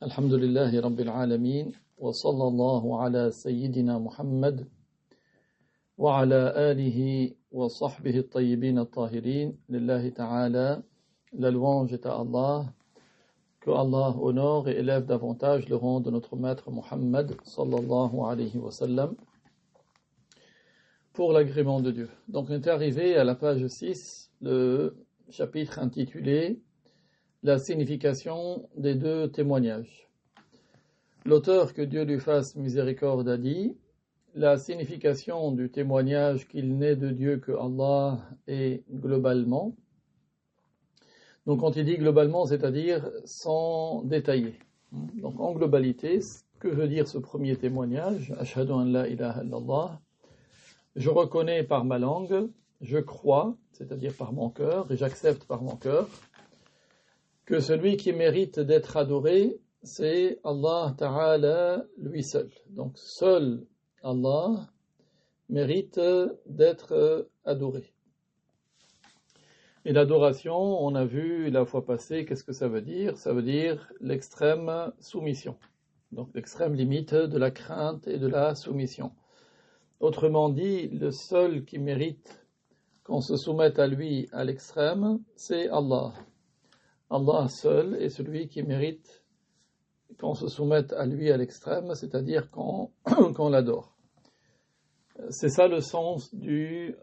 الحمد لله رب العالمين وصلى الله على سيدنا محمد وعلى آله وصحبه الطيبين الطاهرين لله تعالى. La louange est à Allah, que Allah honore et élève davantage le rang de notre maître Muhammad sallallahu alayhi wa sallam pour l'agrément de Dieu. Donc on est arrivé à la page 6, le chapitre intitulé La signification des deux témoignages. L'auteur, que Dieu lui fasse miséricorde, a dit: la signification du témoignage qu'il n'est de Dieu que Allah est globalement. Donc quand il dit globalement, c'est-à-dire sans détailler. Donc en globalité, que veut dire ce premier témoignage? Ashhadu an la ilaha illallah. Je reconnais par ma langue, je crois, c'est-à-dire par mon cœur, et j'accepte par mon cœur, que celui qui mérite d'être adoré, c'est Allah Ta'ala lui seul. Donc seul Allah mérite d'être adoré. Et l'adoration, on a vu la fois passée, qu'est-ce que ça veut dire? Ça veut dire l'extrême soumission. Donc l'extrême limite de la crainte et de la soumission. Autrement dit, le seul qui mérite qu'on se soumette à lui à l'extrême, c'est Allah. Allah seul est celui qui mérite qu'on se soumette à lui à l'extrême, c'est-à-dire qu'on l'adore. C'est ça le sens du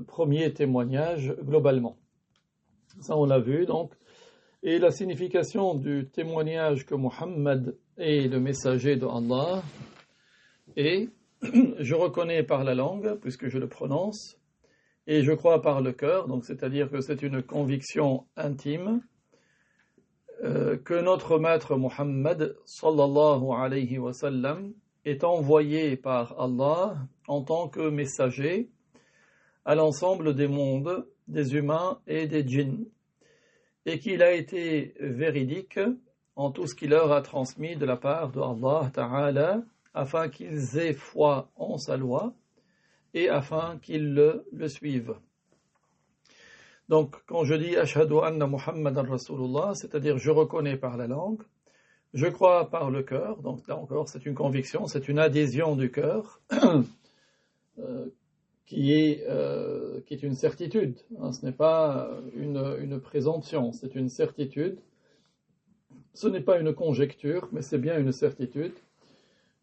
premier témoignage globalement. Ça on l'a vu donc. Et la signification du témoignage que Muhammad est le messager de Allah est: je reconnais par la langue, puisque je le prononce, et je crois par le cœur, donc c'est-à-dire que c'est une conviction intime, que notre maître Muhammad sallallahu alayhi wa sallam est envoyé par Allah en tant que messager à l'ensemble des mondes, des humains et des djinns, et qu'il a été véridique en tout ce qu'il leur a transmis de la part de Allah Ta'ala, afin qu'ils aient foi en sa loi et afin qu'ils le suivent. Donc, quand je dis Ashhadu anna Muhammadan Rasulullah, c'est-à-dire je reconnais par la langue, je crois par le cœur, donc là encore c'est une conviction, c'est une adhésion du cœur qui est une certitude. Hein, ce n'est pas une présomption, c'est une certitude. Ce n'est pas une conjecture, mais c'est bien une certitude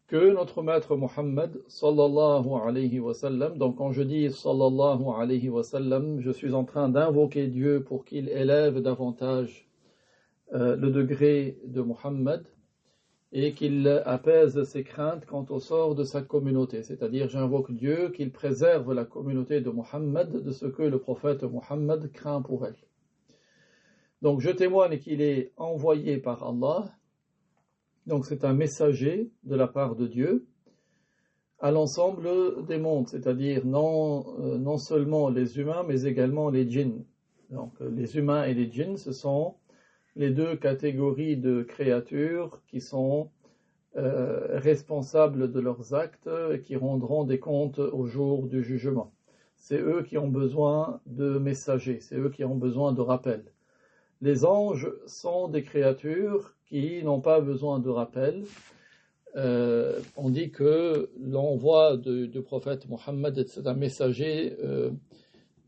que notre maître Muhammad sallallahu alayhi wa sallam, donc quand je dis sallallahu alayhi wa sallam, je suis en train d'invoquer Dieu pour qu'il élève davantage le degré de Muhammad et qu'il apaise ses craintes quant au sort de sa communauté. C'est-à-dire, j'invoque Dieu qu'il préserve la communauté de Muhammad de ce que le prophète Muhammad craint pour elle. Donc je témoigne qu'il est envoyé par Allah. Donc c'est un messager de la part de Dieu à l'ensemble des mondes, c'est-à-dire non seulement les humains, mais également les djinns. Donc les humains et les djinns, ce sont les deux catégories de créatures qui sont responsables de leurs actes et qui rendront des comptes au jour du jugement. C'est eux qui ont besoin de messagers, c'est eux qui ont besoin de rappels. Les anges sont des créatures qui n'ont pas besoin de rappel. On dit que l'envoi du prophète Muhammad, c'est un messager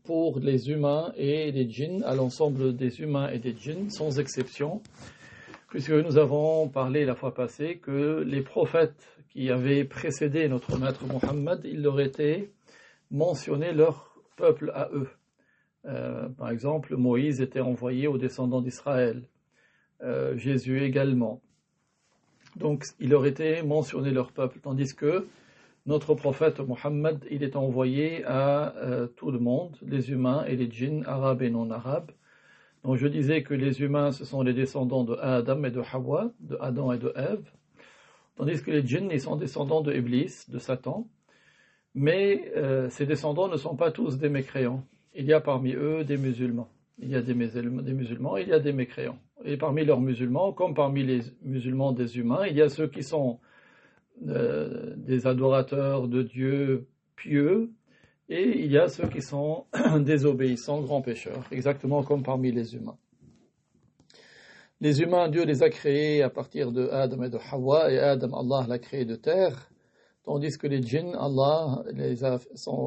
pour les humains et les djinns, à l'ensemble des humains et des djinns, sans exception, puisque nous avons parlé la fois passée que les prophètes qui avaient précédé notre maître Muhammad, il leur était mentionné leur peuple à eux. Par exemple, Moïse était envoyé aux descendants d'Israël, Jésus également. Donc, il leur était mentionné leur peuple, tandis que notre prophète Muhammad, il est envoyé à tout le monde, les humains et les djinns, arabes et non arabes. Donc, je disais que les humains, ce sont les descendants de Adam et de Hawa, de Adam et de Ève, tandis que les djinns, ils sont descendants de Iblis, de Satan. Mais ces descendants ne sont pas tous des mécréants. Il y a parmi eux des musulmans. Il y a des musulmans, il y a des mécréants. Et parmi leurs musulmans, comme parmi les musulmans des humains, il y a ceux qui sont des adorateurs de Dieu pieux, et il y a ceux qui sont désobéissants, grands pécheurs, exactement comme parmi les humains. Les humains, Dieu les a créés à partir de Adam et de Hawa, et Adam, Allah l'a créé de terre, tandis que les djinns, Allah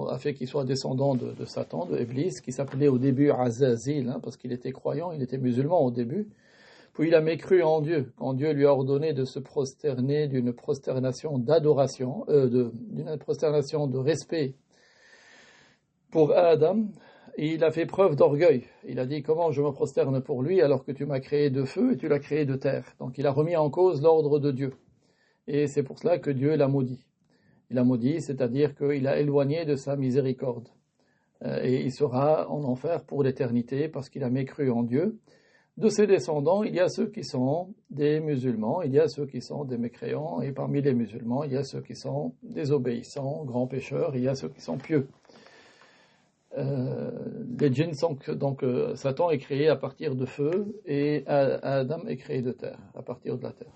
a fait qu'ils soient descendants de Satan, de Iblis, qui s'appelait au début Azazil, parce qu'il était croyant, il était musulman au début. Puis il a mécru en Dieu, quand Dieu lui a ordonné de se prosterner d'une prosternation d'adoration, d'une prosternation de respect pour Adam, et il a fait preuve d'orgueil. Il a dit, comment je me prosterne pour lui alors que tu m'as créé de feu et tu l'as créé de terre. Donc il a remis en cause l'ordre de Dieu. Et c'est pour cela que Dieu l'a maudit. Il a maudit, c'est-à-dire qu'il a éloigné de sa miséricorde. Et il sera en enfer pour l'éternité parce qu'il a mécru en Dieu. De ses descendants, il y a ceux qui sont des musulmans, il y a ceux qui sont des mécréants, et parmi les musulmans, il y a ceux qui sont désobéissants, grands pécheurs, il y a ceux qui sont pieux. Les djinns sont donc Satan est créé à partir de feu et Adam est créé de terre, à partir de la terre.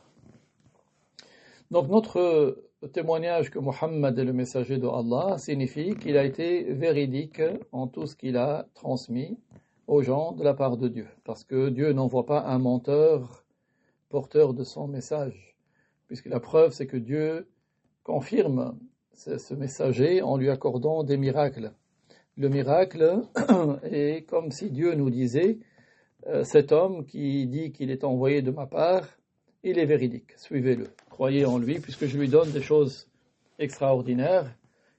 Donc notre témoignage que Mohammed est le messager de Allah signifie qu'il a été véridique en tout ce qu'il a transmis aux gens de la part de Dieu, parce que Dieu n'envoie pas un menteur porteur de son message, puisque la preuve c'est que Dieu confirme ce messager en lui accordant des miracles. Le miracle est comme si Dieu nous disait, cet homme qui dit qu'il est envoyé de ma part, il est véridique, suivez-le, croyez en lui, puisque je lui donne des choses extraordinaires,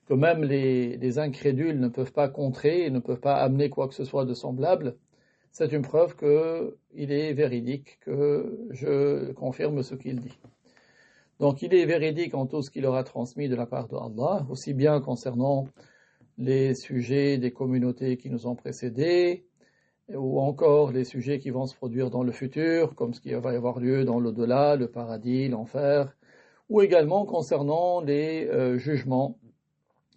que même les incrédules ne peuvent pas contrer, ne peuvent pas amener quoi que ce soit de semblable. C'est une preuve qu'il est véridique, que je confirme ce qu'il dit. Donc il est véridique en tout ce qu'il aura transmis de la part de Allah, aussi bien concernant les sujets des communautés qui nous ont précédés, ou encore les sujets qui vont se produire dans le futur, comme ce qui va y avoir lieu dans l'au-delà, le paradis, l'enfer, ou également concernant les jugements,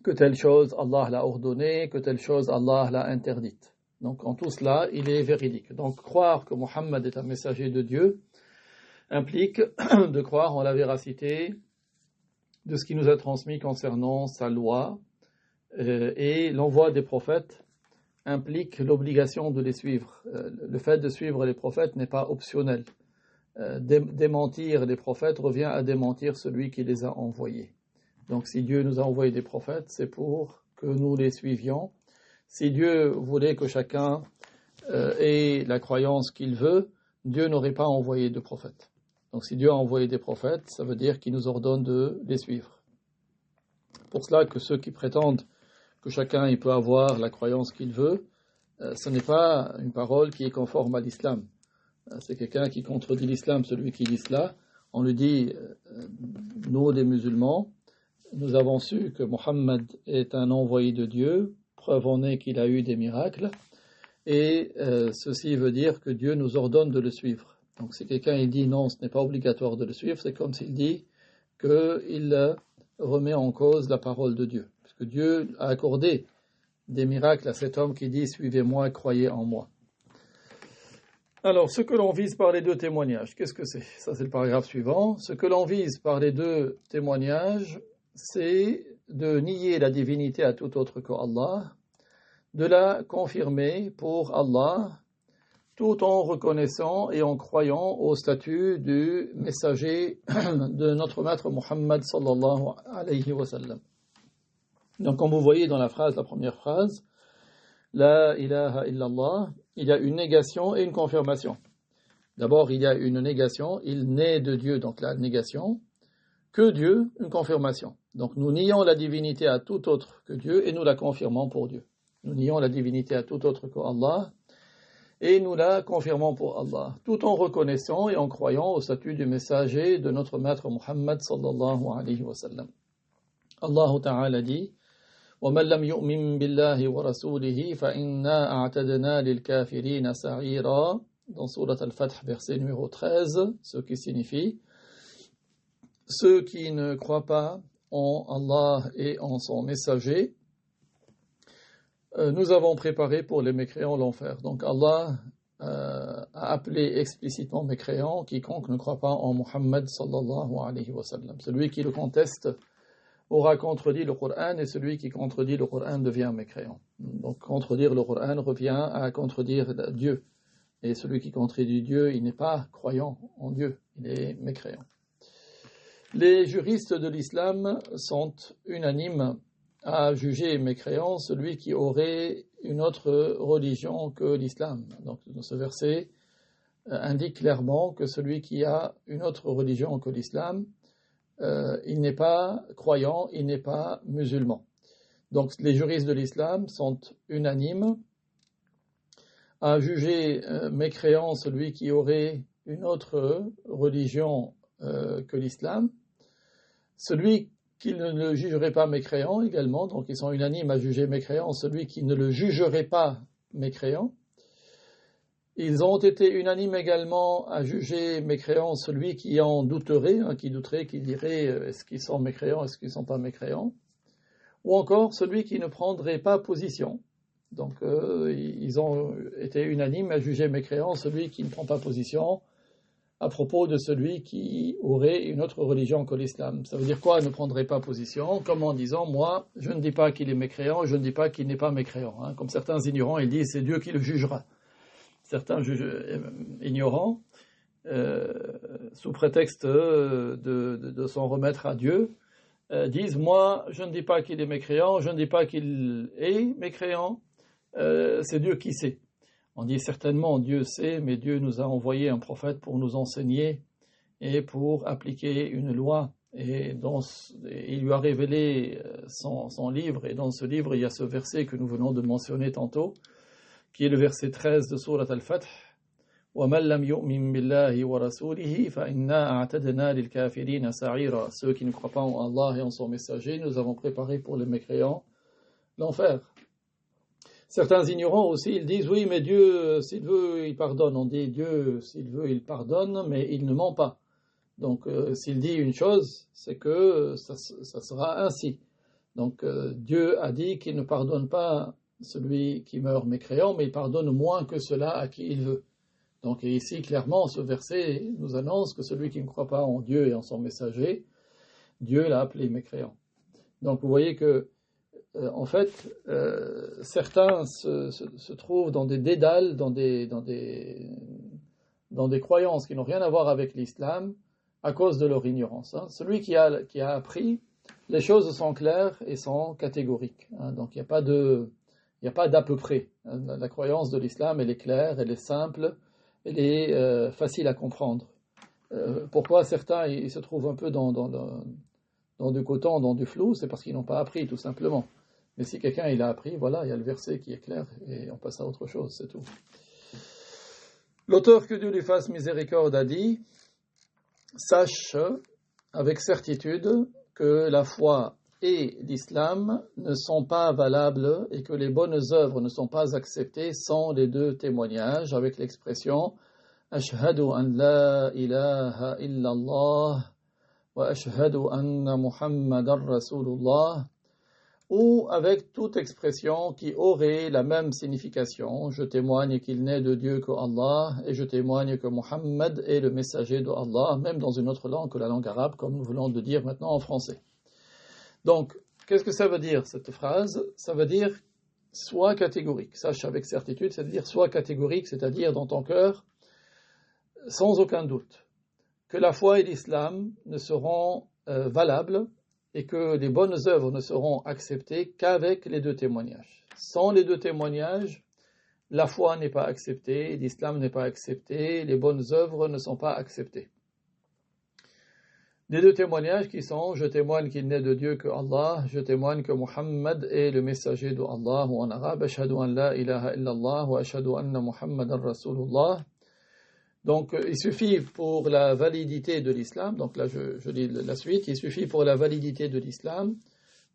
que telle chose Allah l'a ordonnée, que telle chose Allah l'a interdite. Donc en tout cela, il est véridique. Donc croire que Mohammed est un messager de Dieu implique de croire en la véracité de ce qu'il nous a transmis concernant sa loi, et l'envoi des prophètes implique l'obligation de les suivre. Le fait de suivre les prophètes n'est pas optionnel. Démentir les prophètes revient à démentir celui qui les a envoyés. Donc si Dieu nous a envoyé des prophètes, c'est pour que nous les suivions. Si Dieu voulait que chacun ait la croyance qu'il veut, Dieu n'aurait pas envoyé de prophètes. Donc si Dieu a envoyé des prophètes, ça veut dire qu'il nous ordonne de les suivre. Pour cela que ceux qui prétendent que chacun il peut avoir la croyance qu'il veut, ce n'est pas une parole qui est conforme à l'islam. C'est quelqu'un qui contredit l'islam, celui qui dit cela. On lui dit, nous les musulmans, nous avons su que Mohammed est un envoyé de Dieu, preuve en est qu'il a eu des miracles, et ceci veut dire que Dieu nous ordonne de le suivre. Donc si quelqu'un il dit non, ce n'est pas obligatoire de le suivre, c'est comme s'il dit qu'il remet en cause la parole de Dieu. Parce que Dieu a accordé des miracles à cet homme qui dit « Suivez-moi, croyez en moi ». Alors, ce que l'on vise par les deux témoignages, qu'est-ce que c'est? Ça, c'est le paragraphe suivant. Ce que l'on vise par les deux témoignages, c'est de nier la divinité à tout autre qu'Allah, de la confirmer pour Allah, tout en reconnaissant et en croyant au statut du messager de notre maître Muhammad sallallahu alayhi wa sallam. Donc, comme vous voyez dans la première phrase, La ilaha illallah, il y a une négation et une confirmation. D'abord, il y a une négation, il naît de Dieu, donc la négation, que Dieu, une confirmation. Donc, nous nions la divinité à tout autre que Dieu et nous la confirmons pour Dieu. Nous nions la divinité à tout autre que Allah et nous la confirmons pour Allah, tout en reconnaissant et en croyant au statut du messager de notre maître Muhammad sallallahu alayhi wa sallam. Allah Ta'ala dit وَمَنْ لَمْ يُؤْمِنْ بِاللَّهِ وَرَسُولِهِ فَإِنَّا أَعْتَدْنَا لِلْكَافِرِينَ سَعِيرًا dans Surat Al-Fath, verset numéro 13, ce qui signifie ceux qui ne croient pas en Allah et en son messager, nous avons préparé pour les mécréants l'enfer. Donc Allah a appelé explicitement mécréant quiconque ne croit pas en Muhammad sallallahu alayhi wa sallam. Celui qui le conteste aura contredit le Coran et celui qui contredit le Coran devient mécréant. Donc contredire le Coran revient à contredire Dieu. Et celui qui contredit Dieu, il n'est pas croyant en Dieu, il est mécréant. Les juristes de l'islam sont unanimes à juger mécréant celui qui aurait une autre religion que l'islam. Donc ce verset indique clairement que celui qui a une autre religion que l'islam, il n'est pas croyant, il n'est pas musulman. Donc les juristes de l'islam sont unanimes à juger mécréant celui qui aurait une autre religion que l'islam. Celui qui ne le jugerait pas mécréant également, donc ils sont unanimes à juger mécréant celui qui ne le jugerait pas mécréant. Ils ont été unanimes également à juger mécréant celui qui en douterait, qui douterait, qui dirait est-ce qu'ils sont mécréants, est-ce qu'ils ne sont pas mécréants, ou encore celui qui ne prendrait pas position. Donc ils ont été unanimes à juger mécréant celui qui ne prend pas position à propos de celui qui aurait une autre religion que l'islam. Ça veut dire quoi, ne prendrait pas position? Comme en disant, moi, je ne dis pas qu'il est mécréant, je ne dis pas qu'il n'est pas mécréant. Comme certains ignorants, ils disent, c'est Dieu qui le jugera. Certains ignorants, sous prétexte de s'en remettre à Dieu, disent, moi, je ne dis pas qu'il est mécréant, je ne dis pas qu'il est mécréant, c'est Dieu qui sait. On dit certainement Dieu sait, mais Dieu nous a envoyé un prophète pour nous enseigner et pour appliquer une loi. Et il lui a révélé son livre, et dans ce livre, il y a ce verset que nous venons de mentionner tantôt, qui est le verset 13 de Sourate Al-Fath. وَمَنْ لَمْ يُؤْمِنْ بِاللَّهِ وَرَسُولِهِ فَإِنَّا أَعْتَدْنَا لِلْكَافِرِينَ سَعِيرًا. Ceux qui ne croient pas en Allah et en son messager, nous avons préparé pour les mécréants l'enfer. Certains ignorants aussi, ils disent, oui, mais Dieu, s'il veut, il pardonne. On dit, Dieu, s'il veut, il pardonne, mais il ne ment pas. Donc, s'il dit une chose, c'est que ça sera ainsi. Donc, Dieu a dit qu'il ne pardonne pas celui qui meurt mécréant, mais il pardonne moins que cela à qui il veut. Donc, ici, clairement, ce verset nous annonce que celui qui ne croit pas en Dieu et en son messager, Dieu l'a appelé mécréant. Donc, vous voyez que en fait, certains se trouvent dans des dédales, dans des croyances qui n'ont rien à voir avec l'islam à cause de leur ignorance. Celui qui a appris, les choses sont claires et sont catégoriques. Donc il n'y a pas d'à peu près. La croyance de l'islam, elle est claire, elle est simple, elle est facile à comprendre. Pourquoi certains ils se trouvent un peu dans du coton, dans du flou, c'est parce qu'ils n'ont pas appris, tout simplement. Mais si quelqu'un il a appris, voilà, il y a le verset qui est clair et on passe à autre chose, c'est tout. L'auteur, que Dieu lui fasse miséricorde, a dit, sache avec certitude que la foi et l'islam ne sont pas valables et que les bonnes œuvres ne sont pas acceptées sans les deux témoignages, avec l'expression Ashhadu an la ilaha illallah wa ashhadu anna Muhammadan Rasulullah, ou avec toute expression qui aurait la même signification. Je témoigne qu'il n'est de Dieu que Allah, et je témoigne que Muhammad est le messager de Allah, même dans une autre langue que la langue arabe, comme nous venons de dire maintenant en français. Donc, qu'est-ce que ça veut dire, cette phrase? Ça veut dire, sois catégorique. Sache avec certitude, c'est-à-dire, sois catégorique, c'est-à-dire dans ton cœur, sans aucun doute, que la foi et l'islam ne seront valables, et que les bonnes œuvres ne seront acceptées qu'avec les deux témoignages. Sans les deux témoignages, la foi n'est pas acceptée, l'islam n'est pas accepté, les bonnes œuvres ne sont pas acceptées. Les deux témoignages qui sont, je témoigne qu'il n'est de Dieu que Allah, je témoigne que Muhammad est le messager de Allah, ou en arabe, ashhadu an la ilaha illallah, wa ashhadu anna Muhammadan Rasulullah. Donc, il suffit pour la validité de l'islam, donc là je lis la suite, il suffit pour la validité de l'islam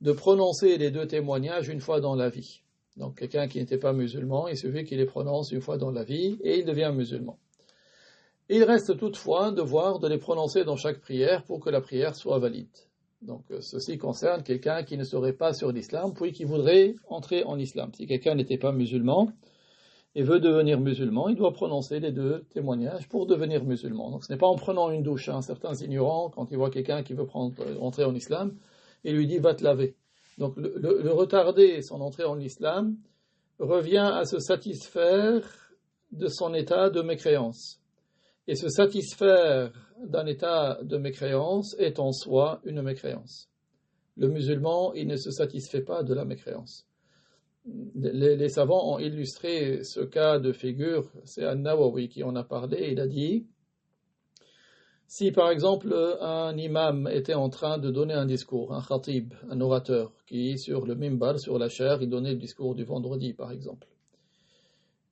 de prononcer les deux témoignages une fois dans la vie. Donc, quelqu'un qui n'était pas musulman, il suffit qu'il les prononce une fois dans la vie et il devient musulman. Il reste toutefois un devoir de les prononcer dans chaque prière pour que la prière soit valide. Donc, ceci concerne quelqu'un qui ne serait pas sur l'islam, puis qui voudrait entrer en islam. Si quelqu'un n'était pas musulman, et veut devenir musulman, il doit prononcer les deux témoignages pour devenir musulman. Donc ce n'est pas en prenant une douche. Certains ignorants, quand ils voient quelqu'un qui veut entrer en islam, il lui dit « va te laver ». Donc le retarder son entrée en islam revient à se satisfaire de son état de mécréance. Et se satisfaire d'un état de mécréance est en soi une mécréance. Le musulman, il ne se satisfait pas de la mécréance. Les savants ont illustré ce cas de figure, c'est An-Nawawi qui en a parlé, il a dit, si par exemple un imam était en train de donner un discours, un khatib, un orateur, qui sur le mimbar, sur la chaire, il donnait le discours du vendredi par exemple,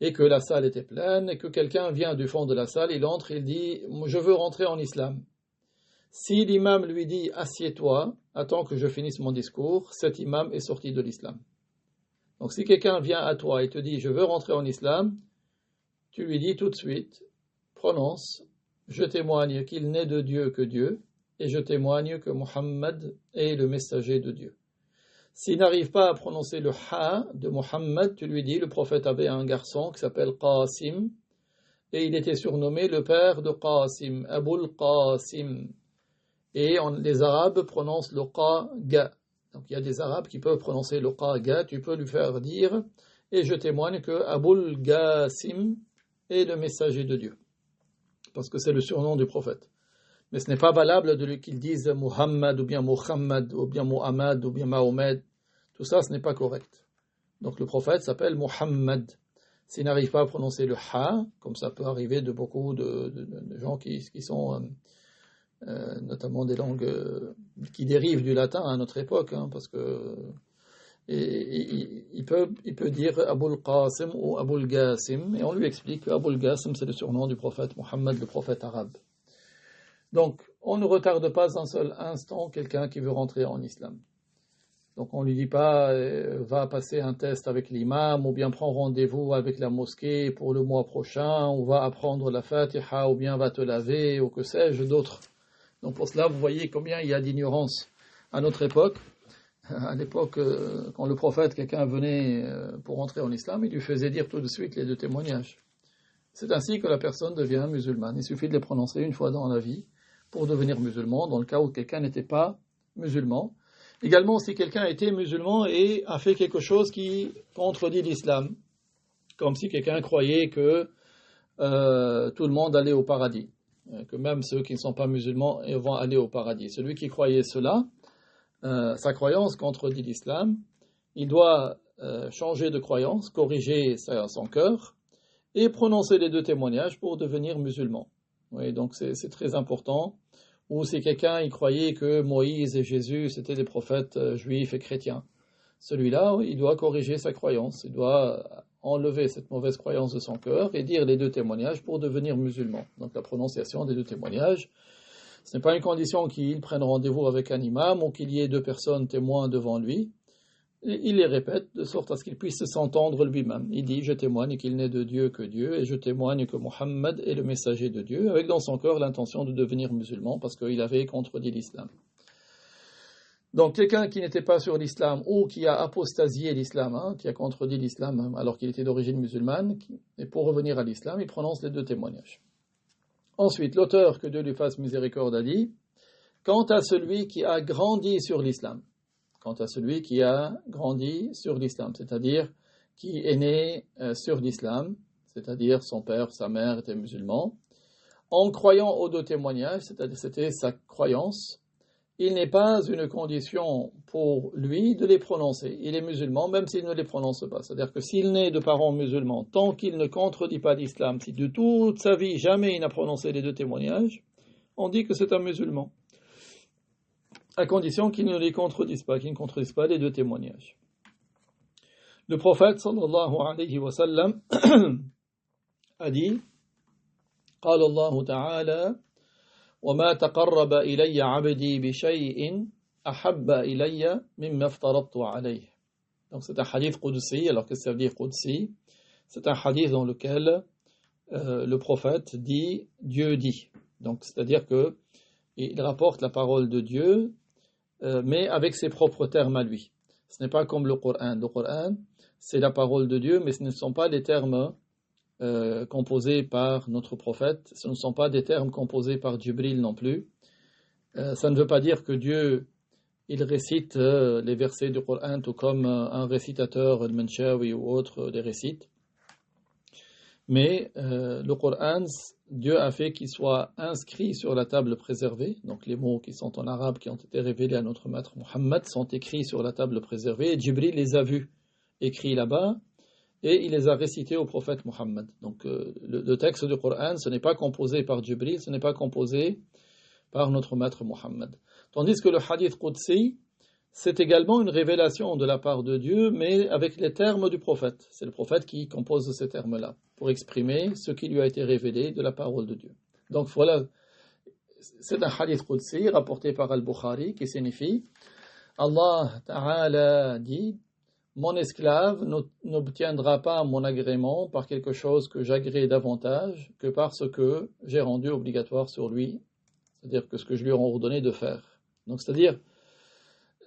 et que la salle était pleine, et que quelqu'un vient du fond de la salle, il entre, il dit « Je veux rentrer en islam ». Si l'imam lui dit « Assieds-toi, attends que je finisse mon discours », cet imam est sorti de l'islam. Donc si quelqu'un vient à toi et te dit « Je veux rentrer en islam », tu lui dis tout de suite « Prononce, je témoigne qu'il n'est de Dieu que Dieu, et je témoigne que Muhammad est le messager de Dieu ». S'il n'arrive pas à prononcer le ha de Muhammad, tu lui dis, le prophète avait un garçon qui s'appelle Qasim, et il était surnommé le père de Qasim, Abul Qasim. Et les Arabes prononcent le qa ga. Donc il y a des Arabes qui peuvent prononcer le qa ga, tu peux lui faire dire, et je témoigne que Abul Qasim est le messager de Dieu. Parce que c'est le surnom du prophète. Mais ce n'est pas valable de lui qu'ils disent Muhammad ou bien Muhammad ou bien Muhammad ou bien Mahomet. Tout ça, ce n'est pas correct. Donc le prophète s'appelle Muhammad. S'il n'arrive pas à prononcer le ha, comme ça peut arriver de beaucoup de gens qui sont notamment des langues qui dérivent du latin à notre époque, hein, parce que il peut dire Abul Qasim ou Abul Qasim, et on lui explique que Abul Qasim c'est le surnom du prophète Muhammad, le prophète arabe. Donc, on ne retarde pas un seul instant quelqu'un qui veut rentrer en islam. Donc, on ne lui dit pas va passer un test avec l'imam, ou bien prends rendez-vous avec la mosquée pour le mois prochain, ou va apprendre la Fatiha, ou bien va te laver, ou que sais-je d'autre. Donc, pour cela, vous voyez combien il y a d'ignorance à notre époque. À l'époque, quand le prophète, quelqu'un venait pour rentrer en islam, il lui faisait dire tout de suite les deux témoignages. C'est ainsi que la personne devient musulmane. Il suffit de les prononcer une fois dans la vie pour devenir musulman, dans le cas où quelqu'un n'était pas musulman. Également, si quelqu'un était musulman et a fait quelque chose qui contredit l'islam, comme si quelqu'un croyait que tout le monde allait au paradis, que même ceux qui ne sont pas musulmans vont aller au paradis. Celui qui croyait cela, sa croyance contredit l'islam, il doit changer de croyance, corriger son cœur, et prononcer les deux témoignages pour devenir musulman. Oui, donc c'est très important. Ou si quelqu'un il croyait que Moïse et Jésus c'était des prophètes juifs et chrétiens, celui-là il doit corriger sa croyance, il doit enlever cette mauvaise croyance de son cœur et dire les deux témoignages pour devenir musulman. Donc la prononciation des deux témoignages, ce n'est pas une condition qu'il prenne rendez-vous avec un imam ou qu'il y ait deux personnes témoins devant lui. Il les répète de sorte à ce qu'il puisse s'entendre lui-même. Il dit, je témoigne qu'il n'est de Dieu que Dieu, et je témoigne que Muhammad est le messager de Dieu, avec dans son cœur l'intention de devenir musulman, parce qu'il avait contredit l'islam. Donc quelqu'un qui n'était pas sur l'islam, ou qui a apostasié l'islam, qui a contredit l'islam alors qu'il était d'origine musulmane, et pour revenir à l'islam, il prononce les deux témoignages. Ensuite, l'auteur, que Dieu lui fasse miséricorde, a dit, quant à celui qui a grandi sur l'islam, c'est-à-dire qui est né sur l'islam, c'est-à-dire son père, sa mère étaient musulmans, en croyant aux deux témoignages, c'est-à-dire c'était sa croyance, il n'est pas une condition pour lui de les prononcer. Il est musulman même s'il ne les prononce pas. C'est-à-dire que s'il naît de parents musulmans, tant qu'il ne contredit pas l'islam, si de toute sa vie jamais il n'a prononcé les deux témoignages, on dit que c'est un musulman, à condition qu'il ne les contredise pas, qu'il ne contredise pas les deux témoignages. Le prophète sallallahu alayhi wa sallam a dit, قال الله تعالى وما تقرب إلي عبدي بشيء أحب إلي مما افترضت عليه. Donc c'est un hadith qudsi. Alors qu'est-ce que ça veut dire qudsi? C'est un hadith dans lequel le prophète dit, Dieu dit. Donc c'est-à-dire que il rapporte la parole de Dieu, mais avec ses propres termes à lui. Ce n'est pas comme le Coran. Le Coran, c'est la parole de Dieu, mais ce ne sont pas des termes composés par notre prophète. Ce ne sont pas des termes composés par Jibril non plus. Ça ne veut pas dire que Dieu, il récite les versets du Coran tout comme un récitateur, le Manshawi ou autre, les récite. Mais le Coran, Dieu a fait qu'il soit inscrit sur la table préservée. Donc les mots qui sont en arabe, qui ont été révélés à notre maître Muhammad, sont écrits sur la table préservée. Et Jibril les a vus écrits là-bas et il les a récités au prophète Muhammad. Donc le texte du Coran, ce n'est pas composé par Jibril, ce n'est pas composé par notre maître Muhammad. Tandis que le hadith Qudsi, c'est également une révélation de la part de Dieu, mais avec les termes du prophète. C'est le prophète qui compose ces termes-là, pour exprimer ce qui lui a été révélé de la parole de Dieu. Donc voilà, c'est un hadith Qudsi rapporté par Al-Bukhari qui signifie Allah Ta'ala dit: mon esclave n'obtiendra pas mon agrément par quelque chose que j'agrée davantage que parce que j'ai rendu obligatoire sur lui, c'est-à-dire que ce que je lui ai ordonné de faire. Donc c'est-à-dire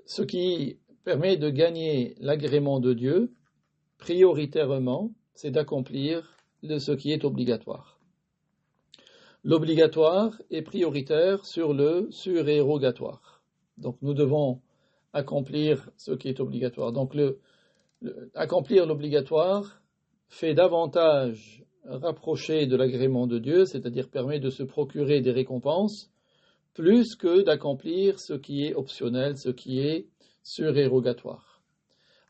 ce qui permet de gagner l'agrément de Dieu, prioritairement, c'est d'accomplir ce qui est obligatoire. L'obligatoire est prioritaire sur le surérogatoire. Donc nous devons accomplir ce qui est obligatoire. Donc accomplir l'obligatoire fait davantage rapprocher de l'agrément de Dieu, c'est-à-dire permet de se procurer des récompenses, plus que d'accomplir ce qui est optionnel, ce qui est surérogatoire.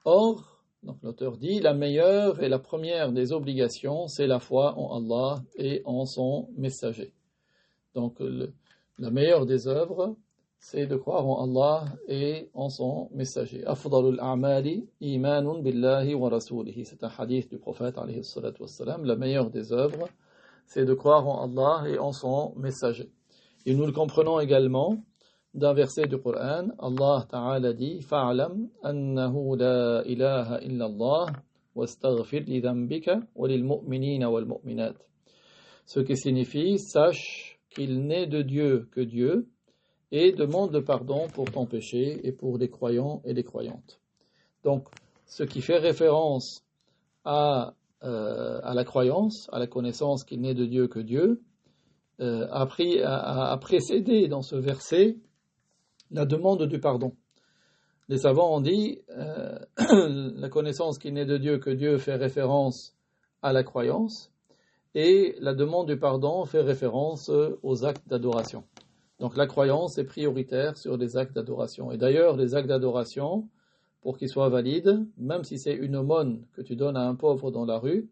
Or, donc l'auteur dit, la meilleure et la première des obligations, c'est la foi en Allah et en son messager. Donc la meilleure des œuvres, c'est de croire en Allah et en son messager. Afdalul a'mali imanun billahi wa rasulihi. C'est un hadith du prophète alayhi salatu wassalam. La meilleure des œuvres, c'est de croire en Allah et en son messager. Et nous le comprenons également d'un verset du Coran. Allah Ta'ala dit: Fa'alam annahu la ilaha illallah wastaghfir li dhanbika wa lil mu'minina wal mu'minat. Ce qui signifie: sache qu'il n'est de Dieu que Dieu et demande le pardon pour ton péché et pour les croyants et les croyantes. Donc, ce qui fait référence à la croyance, à la connaissance qu'il n'est de Dieu que Dieu, a précédé dans ce verset la demande du pardon. Les savants ont dit la connaissance qu'il n'est de Dieu que Dieu fait référence à la croyance et la demande du pardon fait référence aux actes d'adoration. Donc la croyance est prioritaire sur les actes d'adoration. Et d'ailleurs, les actes d'adoration, pour qu'ils soient valides, même si c'est une aumône que tu donnes à un pauvre dans la rue,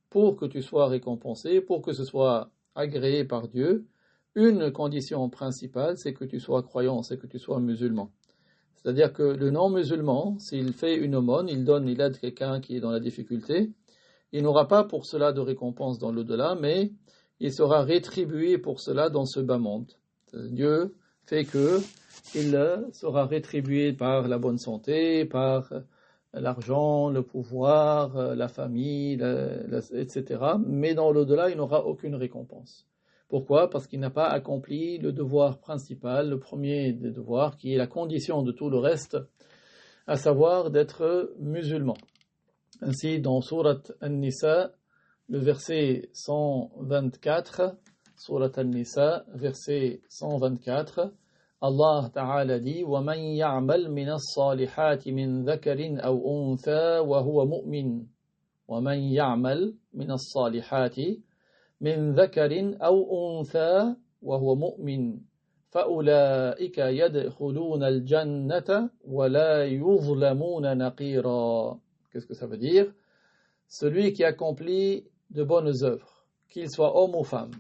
pour que tu sois récompensé, pour que ce soit agréé par Dieu, une condition principale, c'est que tu sois croyant, c'est que tu sois musulman. C'est-à-dire que le non-musulman, s'il fait une aumône, il aide quelqu'un qui est dans la difficulté, il n'aura pas pour cela de récompense dans l'au-delà, mais il sera rétribué pour cela dans ce bas monde. Dieu fait qu'il sera rétribué par la bonne santé, par l'argent, le pouvoir, la famille, etc. Mais dans l'au-delà, il n'aura aucune récompense. Pourquoi ? Parce qu'il n'a pas accompli le devoir principal, le premier des devoirs, qui est la condition de tout le reste, à savoir d'être musulman. Ainsi, dans Surat An-Nisa, le verset 124, Surat An-Nisa, verset 124, Allah Ta'ala dit: وَمَنْ يَعْمَلْ مِنَ الصَّالِحَاتِ مِنْ ذَكَرٍ أَوْ أُنْثَى وَهُوَ مُؤْمِنٌ وَمَنْ يَعْمَلْ مِنَ الصَّالِحَاتِ مِنْ ذَكَرٍ أَوْ أُنْثَى وَهُوَ مُؤْمِنٌ فَأُولَئِكَ يَدْخُلُونَ الْجَنَّةَ وَلَا يُظْلَمُونَ نَقِيرًا. Qu'est-ce que ça veut dire? Celui qui accomplit de bonnes œuvres, qu'il soit homme ou femme,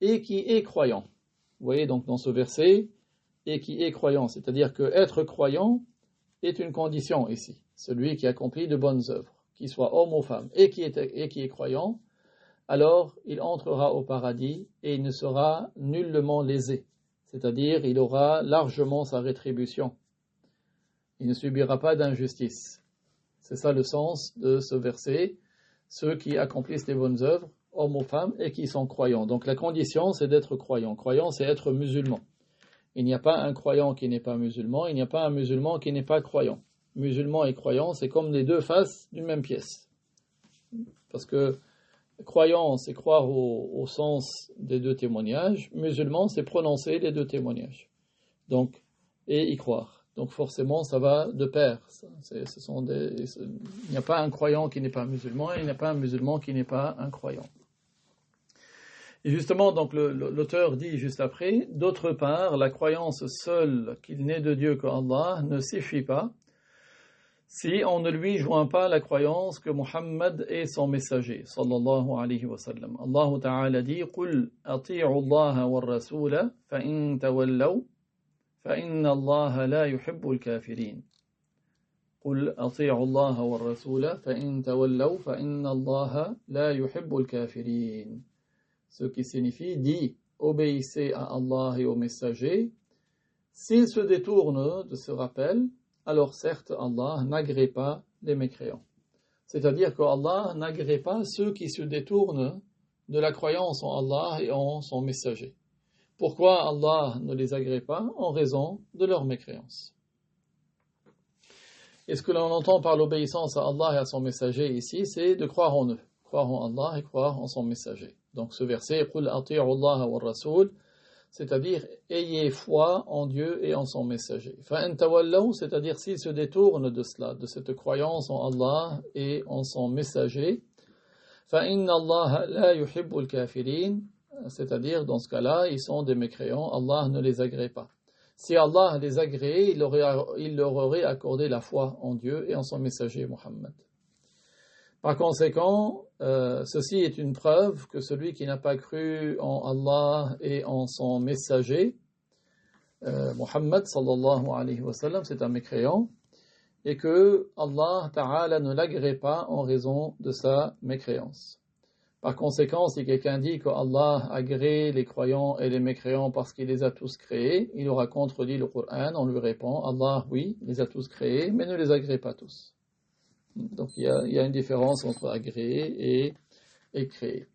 et qui est croyant. Vous voyez donc dans ce verset, et qui est croyant, c'est-à-dire que être croyant est une condition ici. Celui qui accomplit de bonnes œuvres, qu'il soit homme ou femme, et qui est croyant, alors il entrera au paradis et il ne sera nullement lésé. C'est-à-dire il aura largement sa rétribution. Il ne subira pas d'injustice. C'est ça le sens de ce verset. Ceux qui accomplissent les bonnes œuvres, hommes ou femmes, et qui sont croyants. Donc la condition, c'est d'être croyant. Croyant, c'est être musulman. Il n'y a pas un croyant qui n'est pas musulman, il n'y a pas un musulman qui n'est pas croyant. Musulman et croyant, c'est comme les deux faces d'une même pièce. Parce que croyant, c'est croire au sens des deux témoignages. Musulman, c'est prononcer les deux témoignages. Donc, et y croire. Donc forcément, ça va de pair. Il n'y a pas un croyant qui n'est pas musulman, et il n'y a pas un musulman qui n'est pas un croyant. Et justement, donc l'auteur dit juste après, d'autre part, la croyance seule qu'il n'est de Dieu qu'Allah ne suffit pas si on ne lui joint pas la croyance que Muhammad est son messager, sallallahu alayhi wa sallam. Allah Ta'ala dit, قُلْ أَطِيعُوا اللَّهَ وَالرَّسُولَ فَإِن تَوَلَّوْا فَإِنَّ اللَّهَ لَا يُحِبُّ الْكَافِرِينَ. قُلْ أَطِيعُوا اللَّهَ وَالرَّسُولَ فَإِن تَوَلَّوْا فَإِنَّ اللَّهَ لَا يُحِبُّ الْكَافِرِينَ. Ce qui signifie, dit, obéissez à Allah et aux messagers. S'ils se détournent de ce rappel, alors certes, Allah n'agrée pas les mécréants. C'est-à-dire que Allah n'agrée pas ceux qui se détournent de la croyance en Allah et en son messager. Pourquoi Allah ne les agrée pas? En raison de leur mécréance. Et ce que l'on entend par l'obéissance à Allah et à son messager ici, c'est de croire en eux, croire en Allah et croire en son messager. Donc ce verset, قُلْ أَطِيعُوا اللَّهَ وَالرَّسُولَ, c'est-à-dire ayez foi en Dieu et en son messager. فَإِن تَوَلَّوْا, c'est-à-dire s'ils se détournent de cela, de cette croyance en Allah et en son messager, فَإِنَّ اللَّهَ لَا يُحِبُّ الْكَافِرِينَ, c'est-à-dire dans ce cas-là, ils sont des mécréants, Allah ne les agrée pas. Si Allah les agréait, il leur aurait accordé la foi en Dieu et en son messager Muhammad. Par conséquent, ceci est une preuve que celui qui n'a pas cru en Allah et en son messager, Muhammad sallallahu alayhi wa sallam, c'est un mécréant, et que Allah Ta'ala ne l'agrée pas en raison de sa mécréance. Par conséquent, si quelqu'un dit qu'Allah agrée les croyants et les mécréants parce qu'il les a tous créés, il aura contredit le Coran, on lui répond, Allah, oui, il les a tous créés, mais ne les agrée pas tous. Donc il y a une différence entre agréer et créer.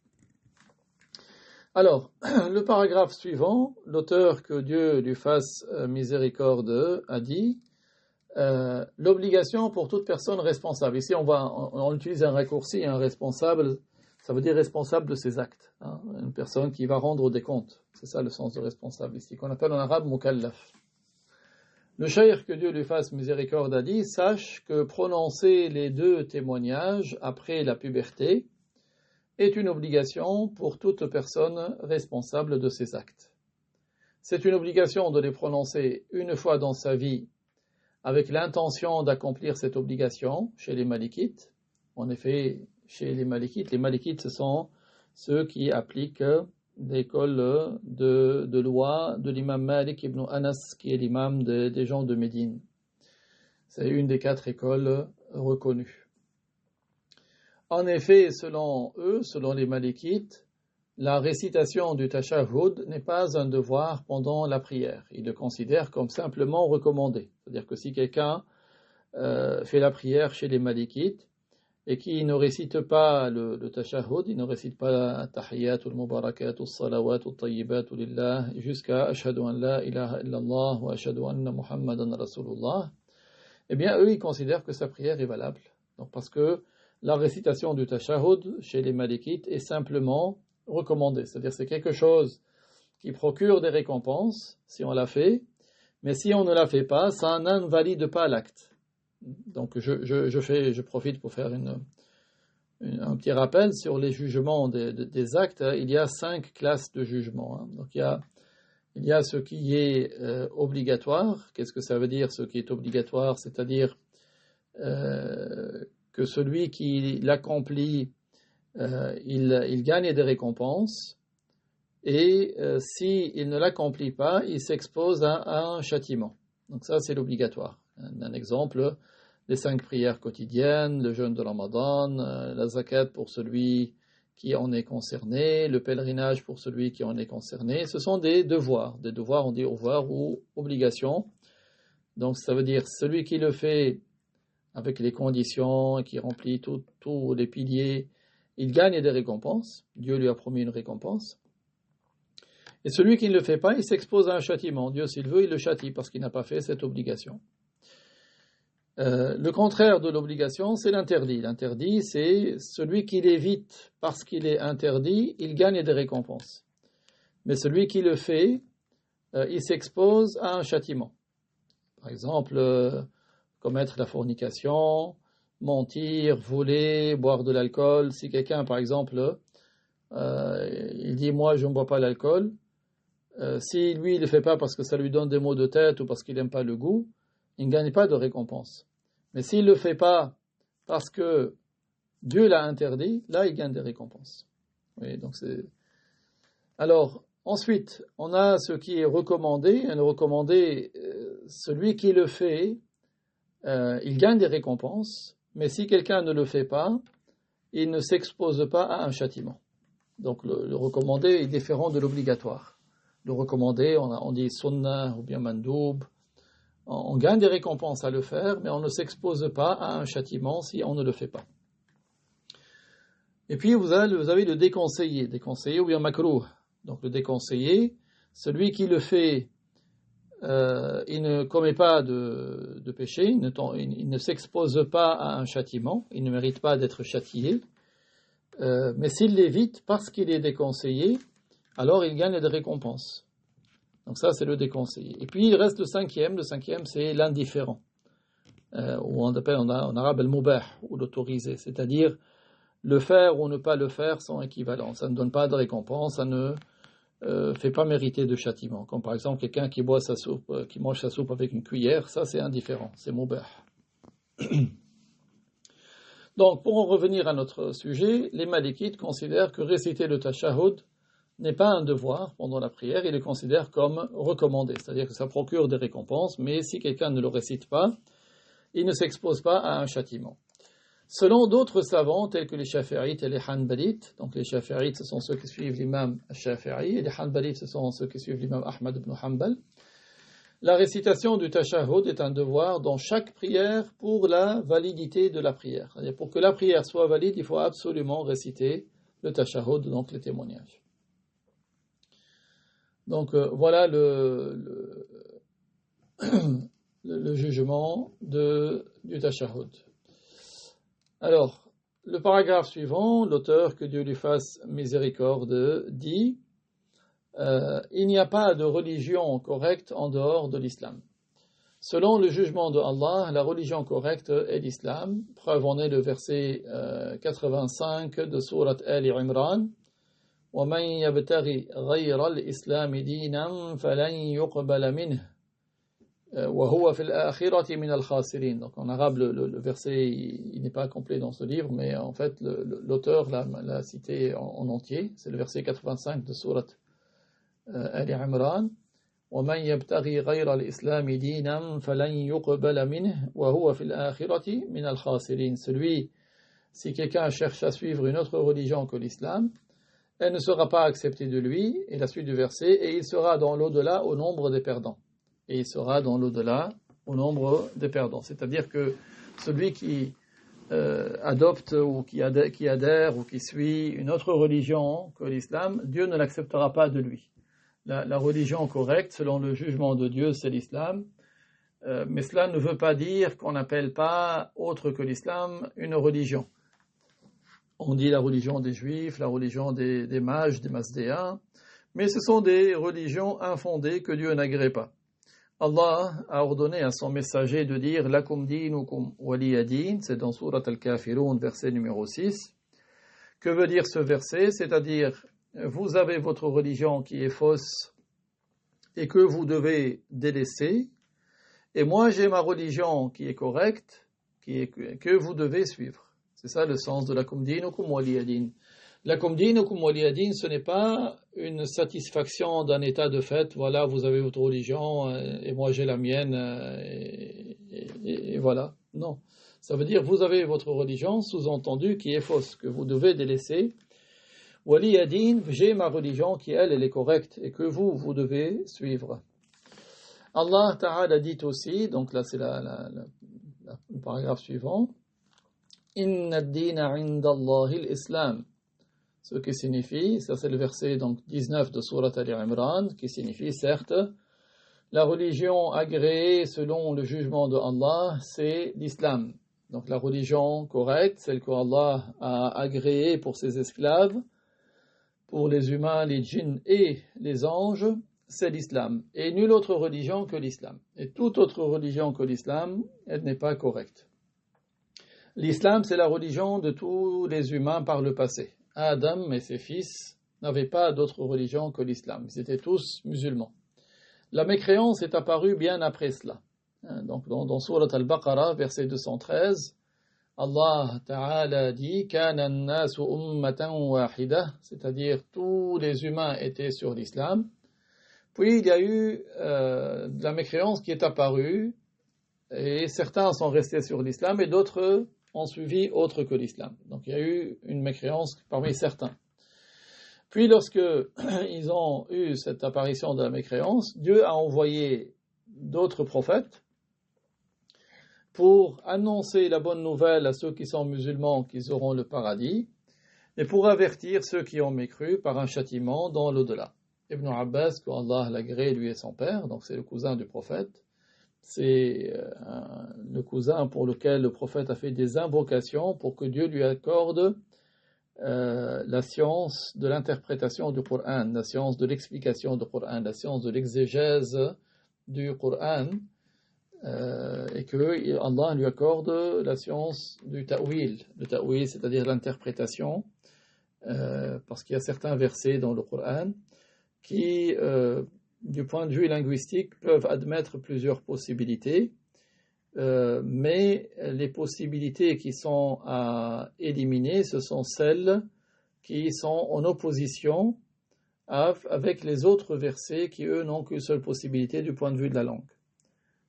Alors, le paragraphe suivant, l'auteur, que Dieu lui fasse miséricorde, a dit l'obligation pour toute personne responsable. Ici, on utilise un raccourci, un responsable, ça veut dire responsable de ses actes. Hein, une personne qui va rendre des comptes. C'est ça le sens de responsable ici, qu'on appelle en arabe mukallaf. Le cheikh, que Dieu lui fasse miséricorde, a dit, sache que prononcer les deux témoignages après la puberté est une obligation pour toute personne responsable de ses actes. C'est une obligation de les prononcer une fois dans sa vie avec l'intention d'accomplir cette obligation chez les Malikites. En effet, chez les Malikites, ce sont ceux qui appliquent l'école de loi de l'imam Malik ibn Anas, qui est l'imam des gens de Médine. C'est une des 4 écoles reconnues. En effet, selon eux, selon les Malikites, la récitation du tashahhud n'est pas un devoir pendant la prière. Ils le considèrent comme simplement recommandé. C'est-à-dire que si quelqu'un fait la prière chez les Malikites, et qui ne récite pas le tashahhud, il ne récite pas tahiyatul mubarakat, salawatul tayyibat lillah, jusqu'à ashhadu an la ilaha illallah wa ashhadu anna muhammadan rasulullah, eh bien eux ils considèrent que sa prière est valable. Donc parce que la récitation du tashahhud chez les Malikites est simplement recommandée, c'est-à-dire c'est quelque chose qui procure des récompenses si on l'a fait, mais si on ne la fait pas, ça n'invalide pas l'acte. Donc je profite pour faire un petit rappel sur les jugements des actes. Il y a 5 classes de jugements. Donc il y a ce qui est obligatoire. Qu'est-ce que ça veut dire ce qui est obligatoire? C'est-à-dire que celui qui l'accomplit, il gagne des récompenses, et s'il ne l'accomplit pas, il s'expose à un châtiment. Donc ça, c'est l'obligatoire. Un exemple, les 5 prières quotidiennes, le jeûne de Ramadan, la zakat pour celui qui en est concerné, le pèlerinage pour celui qui en est concerné. Ce sont des devoirs. Des devoirs, on dit devoirs ou obligations. Donc ça veut dire celui qui le fait avec les conditions, qui remplit tous les piliers, il gagne des récompenses. Dieu lui a promis une récompense. Et celui qui ne le fait pas, il s'expose à un châtiment. Dieu, s'il veut, il le châtie parce qu'il n'a pas fait cette obligation. Le contraire de l'obligation, c'est l'interdit. L'interdit, c'est celui qui l'évite parce qu'il est interdit, il gagne des récompenses. Mais celui qui le fait, il s'expose à un châtiment. Par exemple, commettre la fornication, mentir, voler, boire de l'alcool. Si quelqu'un, par exemple, il dit moi je ne bois pas l'alcool, si lui il ne le fait pas parce que ça lui donne des maux de tête ou parce qu'il n'aime pas le goût, il ne gagne pas de récompense. Mais s'il ne le fait pas parce que Dieu l'a interdit, là il gagne des récompenses. Oui, donc c'est... Alors, ensuite, on a ce qui est recommandé. Celui qui le fait, il gagne des récompenses, mais si quelqu'un ne le fait pas, il ne s'expose pas à un châtiment. Donc le recommandé est différent de l'obligatoire. Le recommandé, on dit sunnah ou bien mandoub. On gagne des récompenses à le faire, mais on ne s'expose pas à un châtiment si on ne le fait pas. Et puis vous avez le déconseillé ou bien makrouh. Donc le déconseillé, celui qui le fait, il ne commet pas de péché, il ne s'expose pas à un châtiment, il ne mérite pas d'être châtié, mais s'il l'évite parce qu'il est déconseillé, alors il gagne des récompenses. Donc ça c'est le déconseillé. Et puis il reste le cinquième c'est l'indifférent, ou on appelle en arabe le mubah, ou l'autorisé, c'est-à-dire le faire ou ne pas le faire sont équivalents. Ça ne donne pas de récompense, ça ne fait pas mériter de châtiment. Comme par exemple quelqu'un qui boit sa soupe, qui mange sa soupe avec une cuillère, ça c'est indifférent, c'est mubah. Donc pour en revenir à notre sujet, les malikites considèrent que réciter le tashahhud n'est pas un devoir pendant la prière, ils le considèrent comme recommandé, c'est-à-dire que ça procure des récompenses, mais si quelqu'un ne le récite pas, il ne s'expose pas à un châtiment. Selon d'autres savants, tels que les Shafi'ites et les Hanbalites, donc les Shafi'ites, ce sont ceux qui suivent l'imam Shafi'i, et les Hanbalites, ce sont ceux qui suivent l'imam Ahmad ibn Hanbal, la récitation du tashahhud est un devoir dans chaque prière pour la validité de la prière. C'est-à-dire pour que la prière soit valide, il faut absolument réciter le tashahhud, donc les témoignages. Donc voilà le jugement du tashahhud. Alors, le paragraphe suivant, l'auteur, que Dieu lui fasse miséricorde, dit il n'y a pas de religion correcte en dehors de l'islam. Selon le jugement de Allah, la religion correcte est l'islam. Preuve en est le verset 85 de sourate Ali Imran. وَمَنْ يَبْتَغِ غَيْرَ الْإِسْلَامِ دِينًا فَلَنْ يُقْبَلَ مِنْهُ وَهُوَ فِي الْآخِرَةِ مِنَ الْخَاسِرِينَ. Donc en arabe, le verset il n'est pas complet dans ce livre, mais en fait l'auteur l'a cité en entier. C'est le verset 85 de sourate Ali Imran. وَمَنْ يَبْتَغِ غَيْرَ الْإِسْلَامِ دِينًا فَلَنْ يُقْبَلَ مِنْهُ وَهُوَ فِي الْآخِرَةِ مِنَ الْخَاسِرِينَ. Si quelqu'un cherche à suivre une autre religion que l'islam, elle ne sera pas acceptée de lui, et la suite du verset, et il sera dans l'au-delà au nombre des perdants. Et il sera dans l'au-delà au nombre des perdants. C'est-à-dire que celui qui adopte ou qui adhère ou qui suit une autre religion que l'islam, Dieu ne l'acceptera pas de lui. La religion correcte, selon le jugement de Dieu, c'est l'islam. Mais cela ne veut pas dire qu'on n'appelle pas autre que l'islam une religion. On dit la religion des juifs, la religion des mages, des masdéens, mais ce sont des religions infondées que Dieu n'agrée pas. Allah a ordonné à son messager de dire « Lakum dinukum waliya din », c'est dans Surat Al-Kafirun, verset numéro 6. Que veut dire ce verset? C'est-à-dire, vous avez votre religion qui est fausse et que vous devez délaisser, et moi j'ai ma religion qui est correcte, que vous devez suivre. C'est ça le sens de lakum dinukum waliya din. Lakum dinukum waliya din, ce n'est pas une satisfaction d'un état de fait, voilà, vous avez votre religion et moi j'ai la mienne et voilà. Non. Ça veut dire vous avez votre religion, sous-entendu, qui est fausse, que vous devez délaisser. Waliya din, j'ai ma religion qui elle est correcte et que vous devez suivre. Allah Ta'ala dit aussi, donc là c'est le paragraphe suivant, Inna ad-dina 'inda Allahi al-Islam. Ce qui signifie, ça c'est le verset donc 19 de Surat Ali Imran, qui signifie certes, la religion agréée selon le jugement de Allah, c'est l'islam. Donc la religion correcte, celle que Allah a agréée pour ses esclaves, pour les humains, les djinns et les anges, c'est l'islam. Et nulle autre religion que l'islam. Et toute autre religion que l'islam, elle n'est pas correcte. L'islam, c'est la religion de tous les humains par le passé. Adam et ses fils n'avaient pas d'autre religion que l'islam. Ils étaient tous musulmans. La mécréance est apparue bien après cela. Donc dans Surat Al-Baqarah, verset 213, Allah Ta'ala dit « Kana an-nasu ummatan wahida », c'est-à-dire tous les humains étaient sur l'islam. Puis il y a eu de la mécréance qui est apparue, et certains sont restés sur l'islam, et d'autres ont suivi autre que l'islam. Donc il y a eu une mécréance parmi certains. Puis lorsque ils ont eu cette apparition de la mécréance, Dieu a envoyé d'autres prophètes pour annoncer la bonne nouvelle à ceux qui sont musulmans qu'ils auront le paradis, et pour avertir ceux qui ont mécru par un châtiment dans l'au-delà. Ibn Abbas, qu'Allah l'agrée, lui et son père, donc c'est le cousin du prophète, c'est le cousin pour lequel le prophète a fait des invocations pour que Dieu lui accorde la science de l'interprétation du Coran, la science de l'explication du Coran, la science de l'exégèse du Coran, et que Allah lui accorde la science du ta'wil. Le ta'wil, c'est-à-dire l'interprétation, parce qu'il y a certains versets dans le Coran qui, du point de vue linguistique, peuvent admettre plusieurs possibilités, mais les possibilités qui sont à éliminer, ce sont celles qui sont en opposition avec les autres versets qui, eux, n'ont qu'une seule possibilité du point de vue de la langue.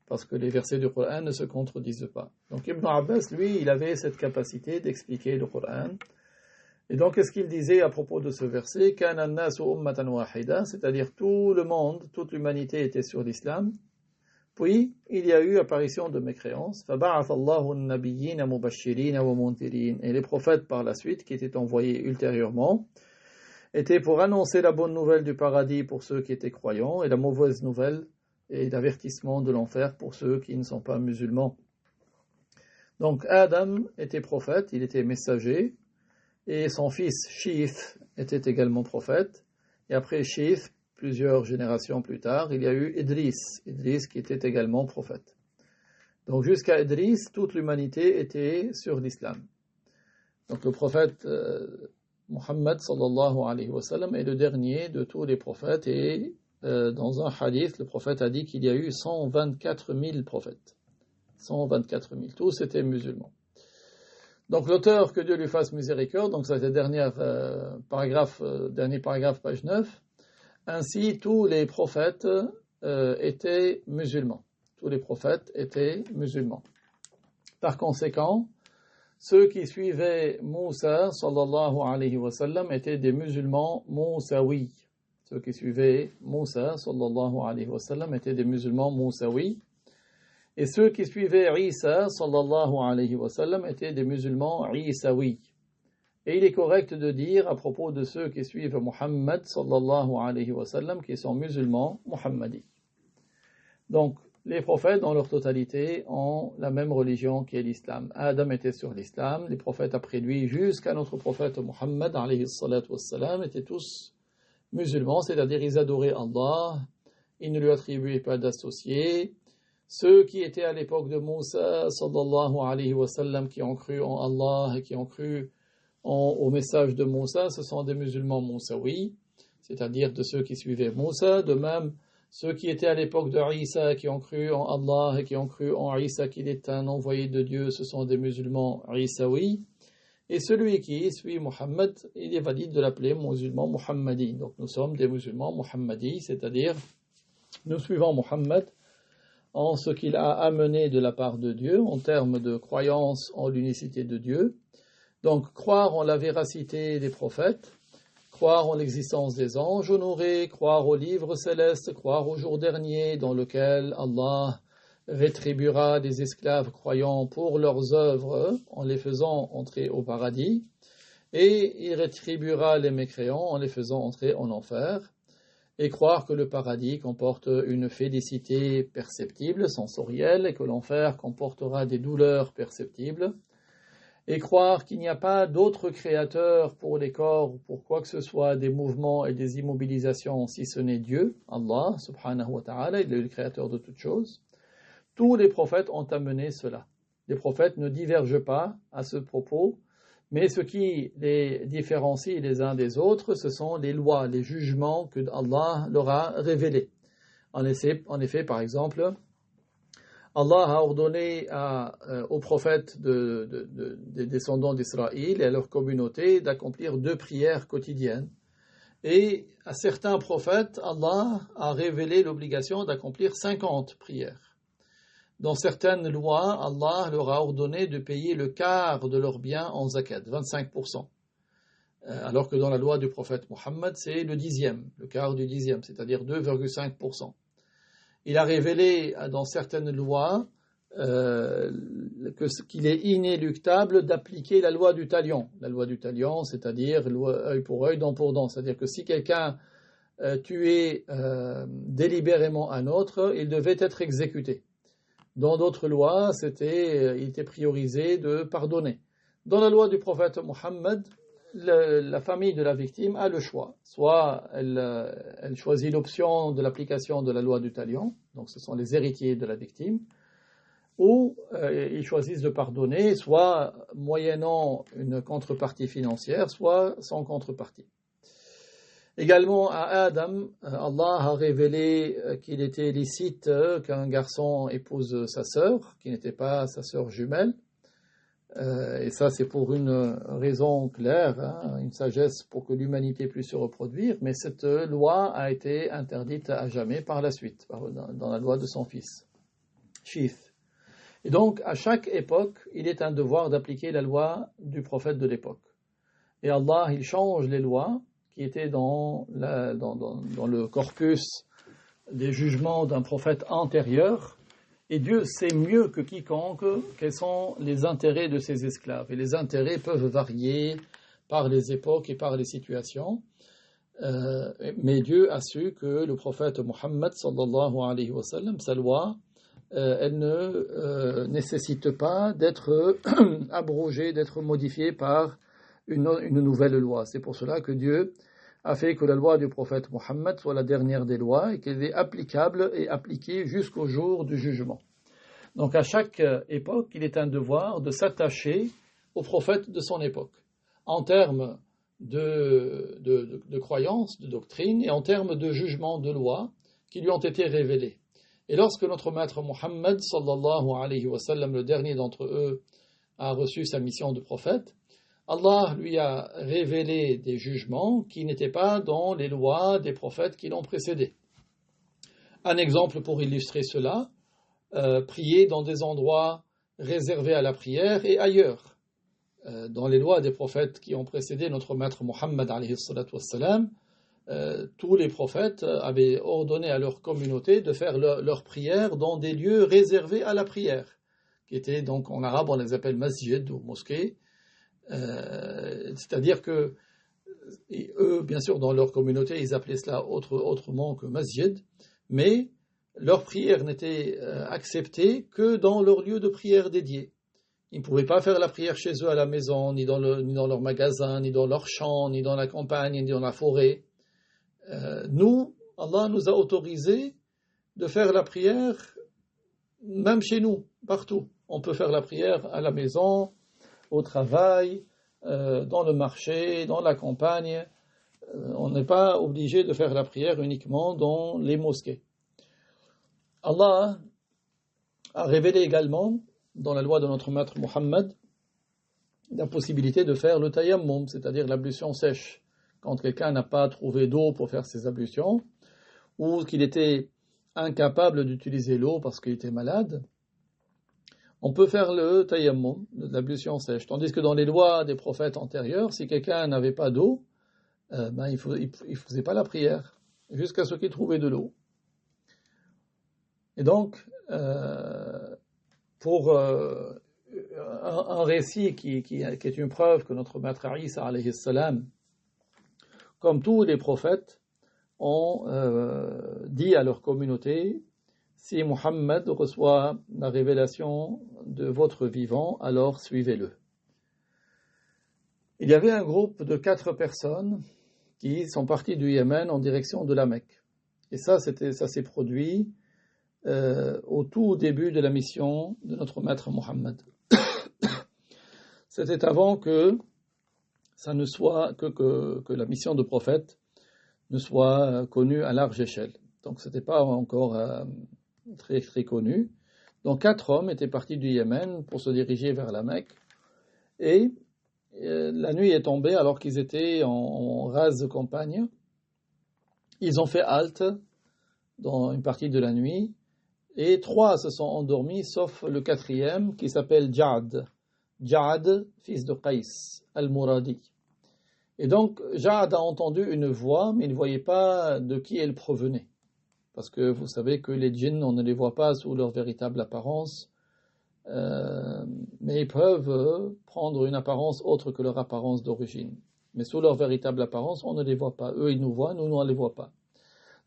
Parce que les versets du Coran ne se contredisent pas. Donc Ibn Abbas, lui, il avait cette capacité d'expliquer le Coran. Et donc, qu'est-ce qu'il disait à propos de ce verset? Kana an-nasu ummatan wahida, c'est-à-dire tout le monde, toute l'humanité était sur l'islam. Puis, il y a eu apparition de mécréance. فَبَعَثَ اللَّهُ النَّبِيِّينَ مُبَشِّرِينَ وَمُنذِرِينَ. Et les prophètes par la suite, qui étaient envoyés ultérieurement, étaient pour annoncer la bonne nouvelle du paradis pour ceux qui étaient croyants, et la mauvaise nouvelle et l'avertissement de l'enfer pour ceux qui ne sont pas musulmans. Donc Adam était prophète, il était messager, et son fils Shith était également prophète. Et après Shith, plusieurs générations plus tard, il y a eu Idris qui était également prophète. Donc jusqu'à Idris, toute l'humanité était sur l'islam. Donc le prophète Muhammad sallallahu alayhi wa sallam est le dernier de tous les prophètes, et dans un hadith, le prophète a dit qu'il y a eu 124 000 prophètes. 124 000, tous étaient musulmans. Donc l'auteur, que Dieu lui fasse miséricorde, donc ça c'est le dernier paragraphe, page 9, ainsi tous les prophètes étaient musulmans. Tous les prophètes étaient musulmans. Par conséquent, ceux qui suivaient Moussa sallallahu alayhi wa sallam étaient des musulmans moussaouis. Ceux qui suivaient Moussa sallallahu alayhi wa sallam étaient des musulmans moussaouis. Et ceux qui suivaient Isa sallallahu alayhi wa sallam étaient des musulmans isaouis. Et il est correct de dire à propos de ceux qui suivent Muhammad sallallahu alayhi wa sallam qui sont musulmans muhammadis. Donc, les prophètes dans leur totalité ont la même religion qui est l'islam. Adam était sur l'islam, les prophètes après lui jusqu'à notre prophète Muhammad alayhi salatu wassalam étaient tous musulmans, c'est-à-dire ils adoraient Allah, ils ne lui attribuaient pas d'associés. Ceux qui étaient à l'époque de Moussa sallallahu alayhi wa sallam qui ont cru en Allah et qui ont cru au message de Moussa, ce sont des musulmans moussaouis, c'est-à-dire de ceux qui suivaient Moussa. De même, ceux qui étaient à l'époque de Isa qui ont cru en Allah et qui ont cru en Isa qu'il est un envoyé de Dieu, ce sont des musulmans isaouis. Et celui qui suit Muhammad, il est valide de l'appeler musulman muhammadi. Donc nous sommes des musulmans muhammadis, c'est-à-dire nous suivons Muhammad en ce qu'il a amené de la part de Dieu, en termes de croyance en l'unicité de Dieu. Donc croire en la véracité des prophètes, croire en l'existence des anges honorés, croire au livre céleste, croire au jour dernier dans lequel Allah rétribuera des esclaves croyants pour leurs œuvres en les faisant entrer au paradis, et il rétribuera les mécréants en les faisant entrer en enfer, et croire que le paradis comporte une félicité perceptible, sensorielle, et que l'enfer comportera des douleurs perceptibles, et croire qu'il n'y a pas d'autre créateur pour les corps, pour quoi que ce soit, des mouvements et des immobilisations, si ce n'est Dieu, Allah, subhanahu wa ta'ala, il est le créateur de toutes choses. Tous les prophètes ont amené cela. Les prophètes ne divergent pas à ce propos Mais ce qui les différencie les uns des autres, ce sont les lois, les jugements que Allah leur a révélés. En effet, par exemple, Allah a ordonné aux prophètes des descendants d'Israël et à leur communauté d'accomplir 2 prières quotidiennes. Et à certains prophètes, Allah a révélé l'obligation d'accomplir 50 prières. Dans certaines lois, Allah leur a ordonné de payer le quart de leurs biens en zakat, 25%. Alors que dans la loi du prophète Mohammed, c'est le dixième, le quart du dixième, c'est-à-dire 2,5%. Il a révélé dans certaines lois qu'il est inéluctable d'appliquer la loi du talion. La loi du talion, c'est-à-dire œil pour œil, dent pour dent. C'est-à-dire que si quelqu'un tuait délibérément un autre, il devait être exécuté. Dans d'autres lois, il était priorisé de pardonner. Dans la loi du prophète Mohammed, la famille de la victime a le choix. Soit elle choisit l'option de l'application de la loi du talion, donc ce sont les héritiers de la victime, ou ils choisissent de pardonner, soit moyennant une contrepartie financière, soit sans contrepartie. Également, à Adam, Allah a révélé qu'il était licite qu'un garçon épouse sa sœur, qui n'était pas sa sœur jumelle. Et ça, c'est pour une raison claire, une sagesse pour que l'humanité puisse se reproduire. Mais cette loi a été interdite à jamais par la suite, dans la loi de son fils, Shith. Et donc, à chaque époque, il est un devoir d'appliquer la loi du prophète de l'époque. Et Allah, il change les lois qui étaient dans le corpus des jugements d'un prophète antérieur, et Dieu sait mieux que quiconque quels sont les intérêts de ses esclaves. Et les intérêts peuvent varier par les époques et par les situations, mais Dieu a su que le prophète Mohammed sallallahu alayhi wa sallam, sa loi, elle ne nécessite pas d'être abrogée, d'être modifiée par une nouvelle loi. C'est pour cela que Dieu a fait que la loi du prophète Mohammed soit la dernière des lois et qu'elle est applicable et appliquée jusqu'au jour du jugement. Donc à chaque époque, il est un devoir de s'attacher au prophète de son époque, en termes de croyances, de doctrine et en termes de jugement, de loi qui lui ont été révélés. Et lorsque notre maître Mohammed, sallallahu alayhi wa sallam, le dernier d'entre eux, a reçu sa mission de prophète, Allah lui a révélé des jugements qui n'étaient pas dans les lois des prophètes qui l'ont précédé. Un exemple pour illustrer cela, prier dans des endroits réservés à la prière et ailleurs. Dans les lois des prophètes qui ont précédé notre maître Mohammed alayhi salatu wassalam, tous les prophètes avaient ordonné à leur communauté de faire leur prière dans des lieux réservés à la prière, qui étaient donc en arabe on les appelle masjid ou mosquées. C'est-à-dire que eux, bien sûr, dans leur communauté, ils appelaient cela autrement que masjid, mais leur prière n'était acceptée que dans leur lieu de prière dédié. Ils ne pouvaient pas faire la prière chez eux à la maison, ni dans leur magasin, ni dans leur champ, ni dans la campagne, ni dans la forêt. Nous, Allah nous a autorisé de faire la prière même chez nous, partout. On peut faire la prière à la maison, au travail, dans le marché, dans la campagne. On n'est pas obligé de faire la prière uniquement dans les mosquées. Allah a révélé également, dans la loi de notre maître Mohammed, la possibilité de faire le tayammum, c'est-à-dire l'ablution sèche. Quand quelqu'un n'a pas trouvé d'eau pour faire ses ablutions, ou qu'il était incapable d'utiliser l'eau parce qu'il était malade, on peut faire le tayammum, l'ablution sèche. Tandis que dans les lois des prophètes antérieurs, si quelqu'un n'avait pas d'eau, il ne faisait pas la prière, jusqu'à ce qu'il trouvait de l'eau. Et donc, pour un récit qui est une preuve que notre maître Isa alayhi salam, comme tous les prophètes, ont dit à leur communauté: si Muhammad reçoit la révélation de votre vivant, alors suivez-le. Il y avait un groupe de 4 personnes qui sont partis du Yémen en direction de la Mecque. Et ça s'est produit au tout début de la mission de notre maître Muhammad. C'était avant que ça ne soit que la mission de prophète ne soit connue à large échelle. Donc ce n'était pas encore très très connu. Donc 4 hommes étaient partis du Yémen pour se diriger vers la Mecque. Et la nuit est tombée alors qu'ils étaient en rase campagne. Ils ont fait halte dans une partie de la nuit. Et 3 se sont endormis, sauf le 4e qui s'appelle Ja'ad. Ja'ad, fils de Qais, al-Muradi. Et donc, Ja'ad a entendu une voix, mais il ne voyait pas de qui elle provenait. Parce que vous savez que les djinns, on ne les voit pas sous leur véritable apparence, mais ils peuvent prendre une apparence autre que leur apparence d'origine. Mais sous leur véritable apparence, on ne les voit pas. Eux, ils nous voient, nous, on ne les voit pas.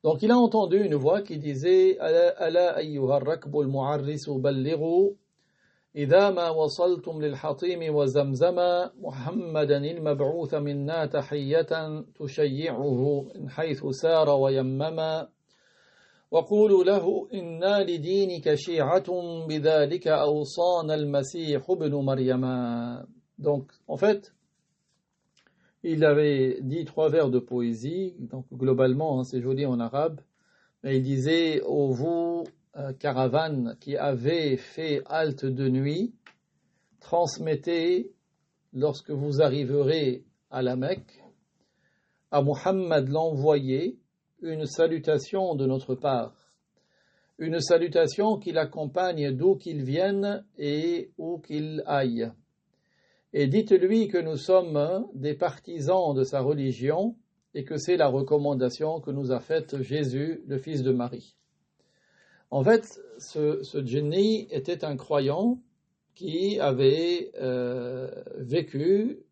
Donc, il a entendu une voix qui disait « Ala ayyuha ar-rakbu al-mu'arrisu ballighu إذا ما وصلتم للحطيم وزمزم محمدا المبعوث منا تحية تشيعه من حيث سار ويمما وقولوا له إنا لدينك شيعة بذلك أوصانا المسيح ابن مريم. » Donc, en fait, il avait dit 3 vers de poésie, donc globalement, hein, c'est joli en arabe, mais il disait « Ô vous, caravane qui avait fait halte de nuit, transmettez, lorsque vous arriverez à la Mecque, à Muhammad l'envoyé, une salutation de notre part, une salutation qui l'accompagne d'où qu'il vienne et où qu'il aille. Et dites-lui que nous sommes des partisans de sa religion et que c'est la recommandation que nous a faite Jésus, le fils de Marie. » En fait, ce djinni était un croyant qui avait vécu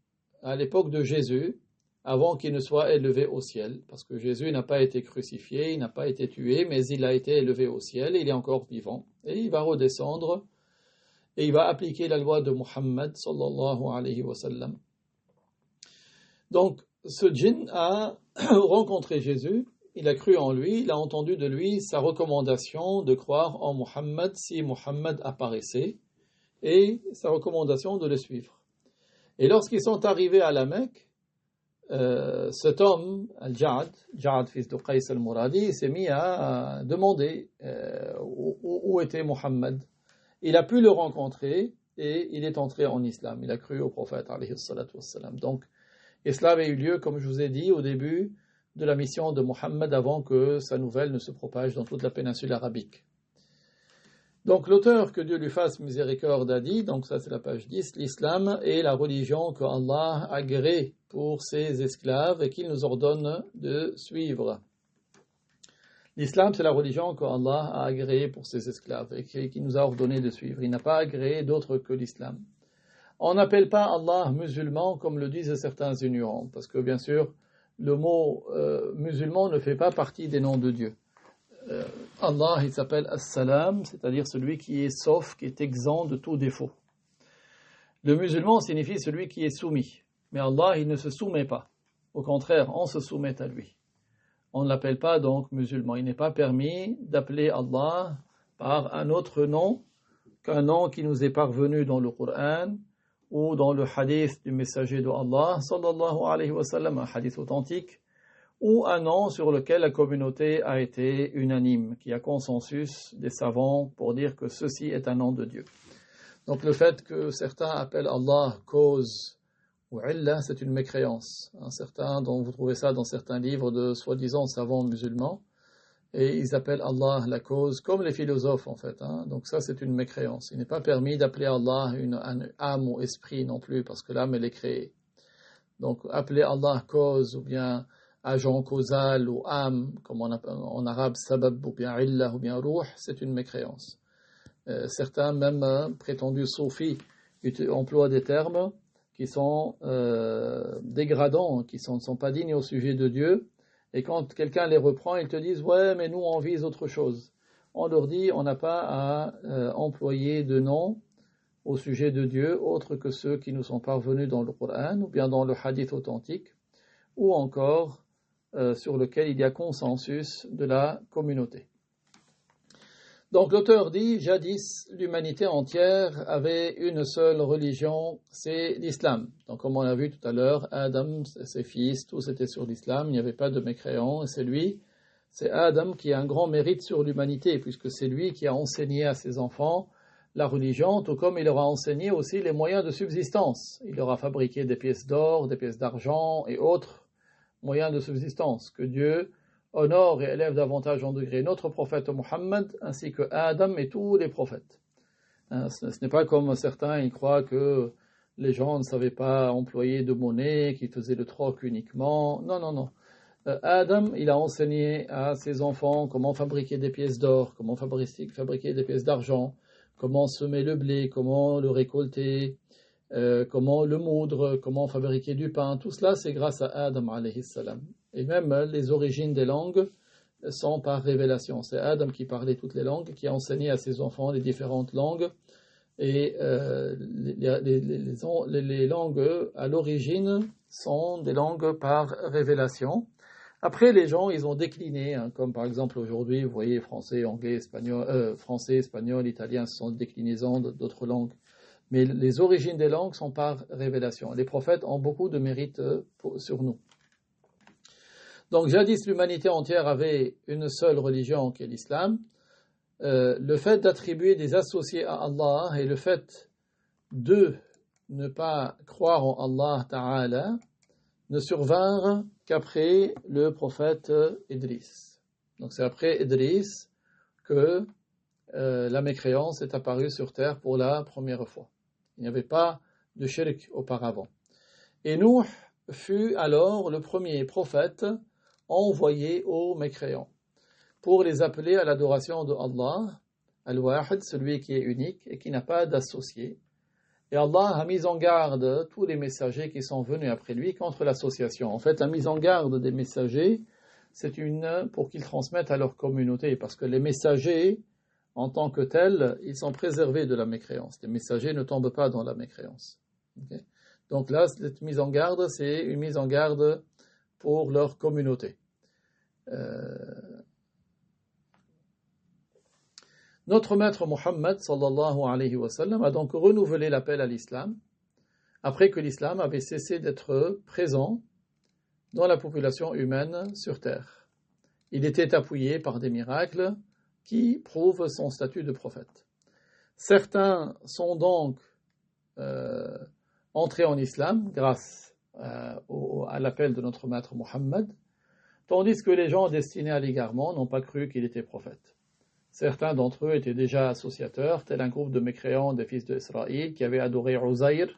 à l'époque de Jésus, avant qu'il ne soit élevé au ciel, parce que Jésus n'a pas été crucifié, il n'a pas été tué, mais il a été élevé au ciel, il est encore vivant, et il va redescendre, et il va appliquer la loi de Muhammad, sallallahu alayhi wa sallam. Donc, ce djinn a rencontré Jésus, il a cru en lui, il a entendu de lui sa recommandation de croire en Muhammad si Muhammad apparaissait, et sa recommandation de le suivre. Et lorsqu'ils sont arrivés à la Mecque, cet homme, Ja'ad fils de Qais al-Muradi, s'est mis à demander où était Muhammad. Il a pu le rencontrer et il est entré en islam. Il a cru au prophète, alayhi salatu wassalam. Donc, l'islam a eu lieu, comme je vous ai dit, au début de la mission de Muhammad avant que sa nouvelle ne se propage dans toute la péninsule arabique. Donc l'auteur, que Dieu lui fasse miséricorde, a dit, donc ça c'est la page 10, l'islam est la religion que Allah a agréée pour ses esclaves et qu'il nous ordonne de suivre. L'islam c'est la religion que Allah a agréée pour ses esclaves et qu'il nous a ordonné de suivre. Il n'a pas agréé d'autre que l'islam. On n'appelle pas Allah musulman comme le disent certains ignorants, parce que bien sûr, le mot musulman ne fait pas partie des noms de Dieu. Allah, il s'appelle As-Salam, c'est-à-dire celui qui est sauf, qui est exempt de tout défaut. Le musulman signifie celui qui est soumis. Mais Allah, il ne se soumet pas. Au contraire, on se soumet à lui. On ne l'appelle pas donc musulman. Il n'est pas permis d'appeler Allah par un autre nom qu'un nom qui nous est parvenu dans le Coran ou dans le hadith du messager de Allah, sallallahu alayhi wa sallam, un hadith authentique, ou un nom sur lequel la communauté a été unanime, qui a consensus des savants pour dire que ceci est un nom de Dieu. Donc le fait que certains appellent Allah cause ou illa, c'est une mécréance. Certains, dont vous trouvez ça dans certains livres de soi-disant savants musulmans, et ils appellent Allah la cause, comme les philosophes en fait. Donc ça c'est une mécréance. Il n'est pas permis d'appeler Allah une âme ou esprit non plus, parce que l'âme elle est créée. Donc appeler Allah cause ou bien agent causal ou âme, comme on appelle en arabe sabab ou bien illah ou bien ruh, c'est une mécréance. Certains même prétendus soufis emploient des termes qui sont dégradants, qui ne sont pas dignes au sujet de Dieu, et quand quelqu'un les reprend, ils te disent « ouais, mais nous on vise autre chose ». On leur dit « on n'a pas à employer de noms au sujet de Dieu autres que ceux qui nous sont parvenus dans le Coran ou bien dans le hadith authentique, ou encore sur lequel il y a consensus de la communauté. » Donc l'auteur dit, jadis, l'humanité entière avait une seule religion, c'est l'islam. Donc comme on l'a vu tout à l'heure, Adam, ses fils, tous étaient sur l'islam, il n'y avait pas de mécréants, et c'est Adam qui a un grand mérite sur l'humanité, puisque c'est lui qui a enseigné à ses enfants la religion, tout comme il leur a enseigné aussi les moyens de subsistance. Il leur a fabriqué des pièces d'or, des pièces d'argent et autres moyens de subsistance, que Dieu honore et élève davantage en degré notre prophète Mohammed, ainsi que Adam et tous les prophètes. Ce n'est pas comme certains, ils croient que les gens ne savaient pas employer de monnaie, qu'ils faisaient le troc uniquement. Non, non, non. Adam, il a enseigné à ses enfants comment fabriquer des pièces d'or, comment fabriquer des pièces d'argent, comment semer le blé, comment le récolter, comment le moudre, comment fabriquer du pain. Tout cela, c'est grâce à Adam alayhi salam. Et même les origines des langues sont par révélation. C'est Adam qui parlait toutes les langues, qui a enseigné à ses enfants les différentes langues. Et les langues à l'origine sont des langues par révélation. Après, les gens, ils ont décliné, hein, comme par exemple aujourd'hui, vous voyez, français, anglais, espagnol, italien, ce sont des déclinaisons d'autres langues. Mais les origines des langues sont par révélation. Les prophètes ont beaucoup de mérite sur nous. Donc, jadis, l'humanité entière avait une seule religion qui est l'islam. Le fait d'attribuer des associés à Allah et le fait de ne pas croire en Allah Ta'ala ne survinrent qu'après le prophète Idriss. Donc c'est après Idriss que la mécréance est apparue sur terre pour la première fois. Il n'y avait pas de shirk auparavant. Et Nuh fut alors le premier prophète envoyé aux mécréants pour les appeler à l'adoration de Allah, Al-Wahid, celui qui est unique et qui n'a pas d'associé. Et Allah a mis en garde tous les messagers qui sont venus après lui contre l'association. En fait, la mise en garde des messagers, c'est pour qu'ils transmettent à leur communauté, parce que les messagers, en tant que tels, ils sont préservés de la mécréance. Les messagers ne tombent pas dans la mécréance. Okay? Donc là, cette mise en garde, c'est une mise en garde pour leur communauté. Notre maître Mohammed sallallahu alayhi wa sallam a donc renouvelé l'appel à l'islam après que l'islam avait cessé d'être présent dans la population humaine sur terre. Il était appuyé par des miracles qui prouvent son statut de prophète. Certains sont donc entrés en islam grâce à l'appel de notre maître Mohammed, tandis que les gens destinés à l'égarement n'ont pas cru qu'il était prophète. Certains d'entre eux étaient déjà associateurs, tel un groupe de mécréants des fils d'Israël qui avaient adoré Uzair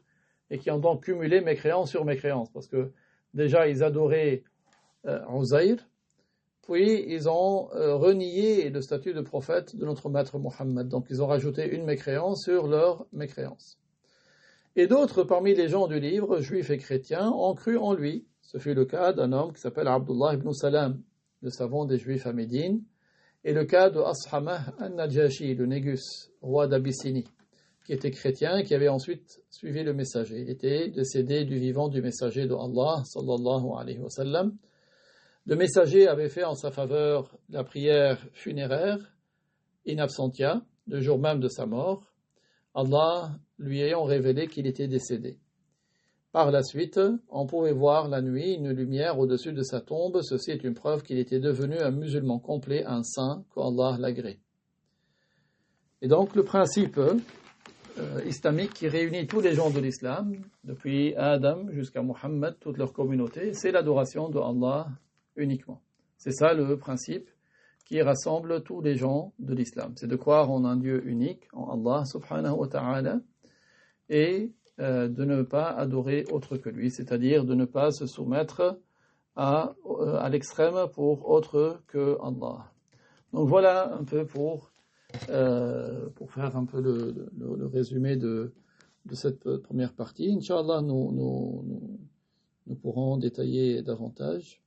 et qui ont donc cumulé mécréance sur mécréance, parce que déjà ils adoraient Uzair, puis ils ont renié le statut de prophète de notre maître Mohammed, donc ils ont rajouté une mécréance sur leur mécréance. Et d'autres parmi les gens du livre, juifs et chrétiens, ont cru en lui. Ce fut le cas d'un homme qui s'appelle Abdullah ibn Salam, le savant des juifs à Médine, et le cas de Ashamah al-Najashi, le Négus, roi d'Abyssinie, qui était chrétien et qui avait ensuite suivi le messager. Il était décédé du vivant du messager de Allah, sallallahu alayhi wa sallam. Le messager avait fait en sa faveur la prière funéraire, in absentia, le jour même de sa mort, Allah lui ayant révélé qu'il était décédé. Par la suite, on pouvait voir la nuit une lumière au-dessus de sa tombe. Ceci est une preuve qu'il était devenu un musulman complet, un saint, qu'Allah l'agrée. Et donc le principe islamique qui réunit tous les gens de l'islam, depuis Adam jusqu'à Mohammed, toute leur communauté, c'est l'adoration de Allah uniquement. C'est ça le principe qui rassemble tous les gens de l'islam. C'est de croire en un Dieu unique, en Allah subhanahu wa ta'ala, et de ne pas adorer autre que lui, c'est-à-dire de ne pas se soumettre à l'extrême pour autre que Allah. Donc voilà un peu pour faire un peu le résumé de cette première partie. Inch'Allah, nous pourrons détailler davantage.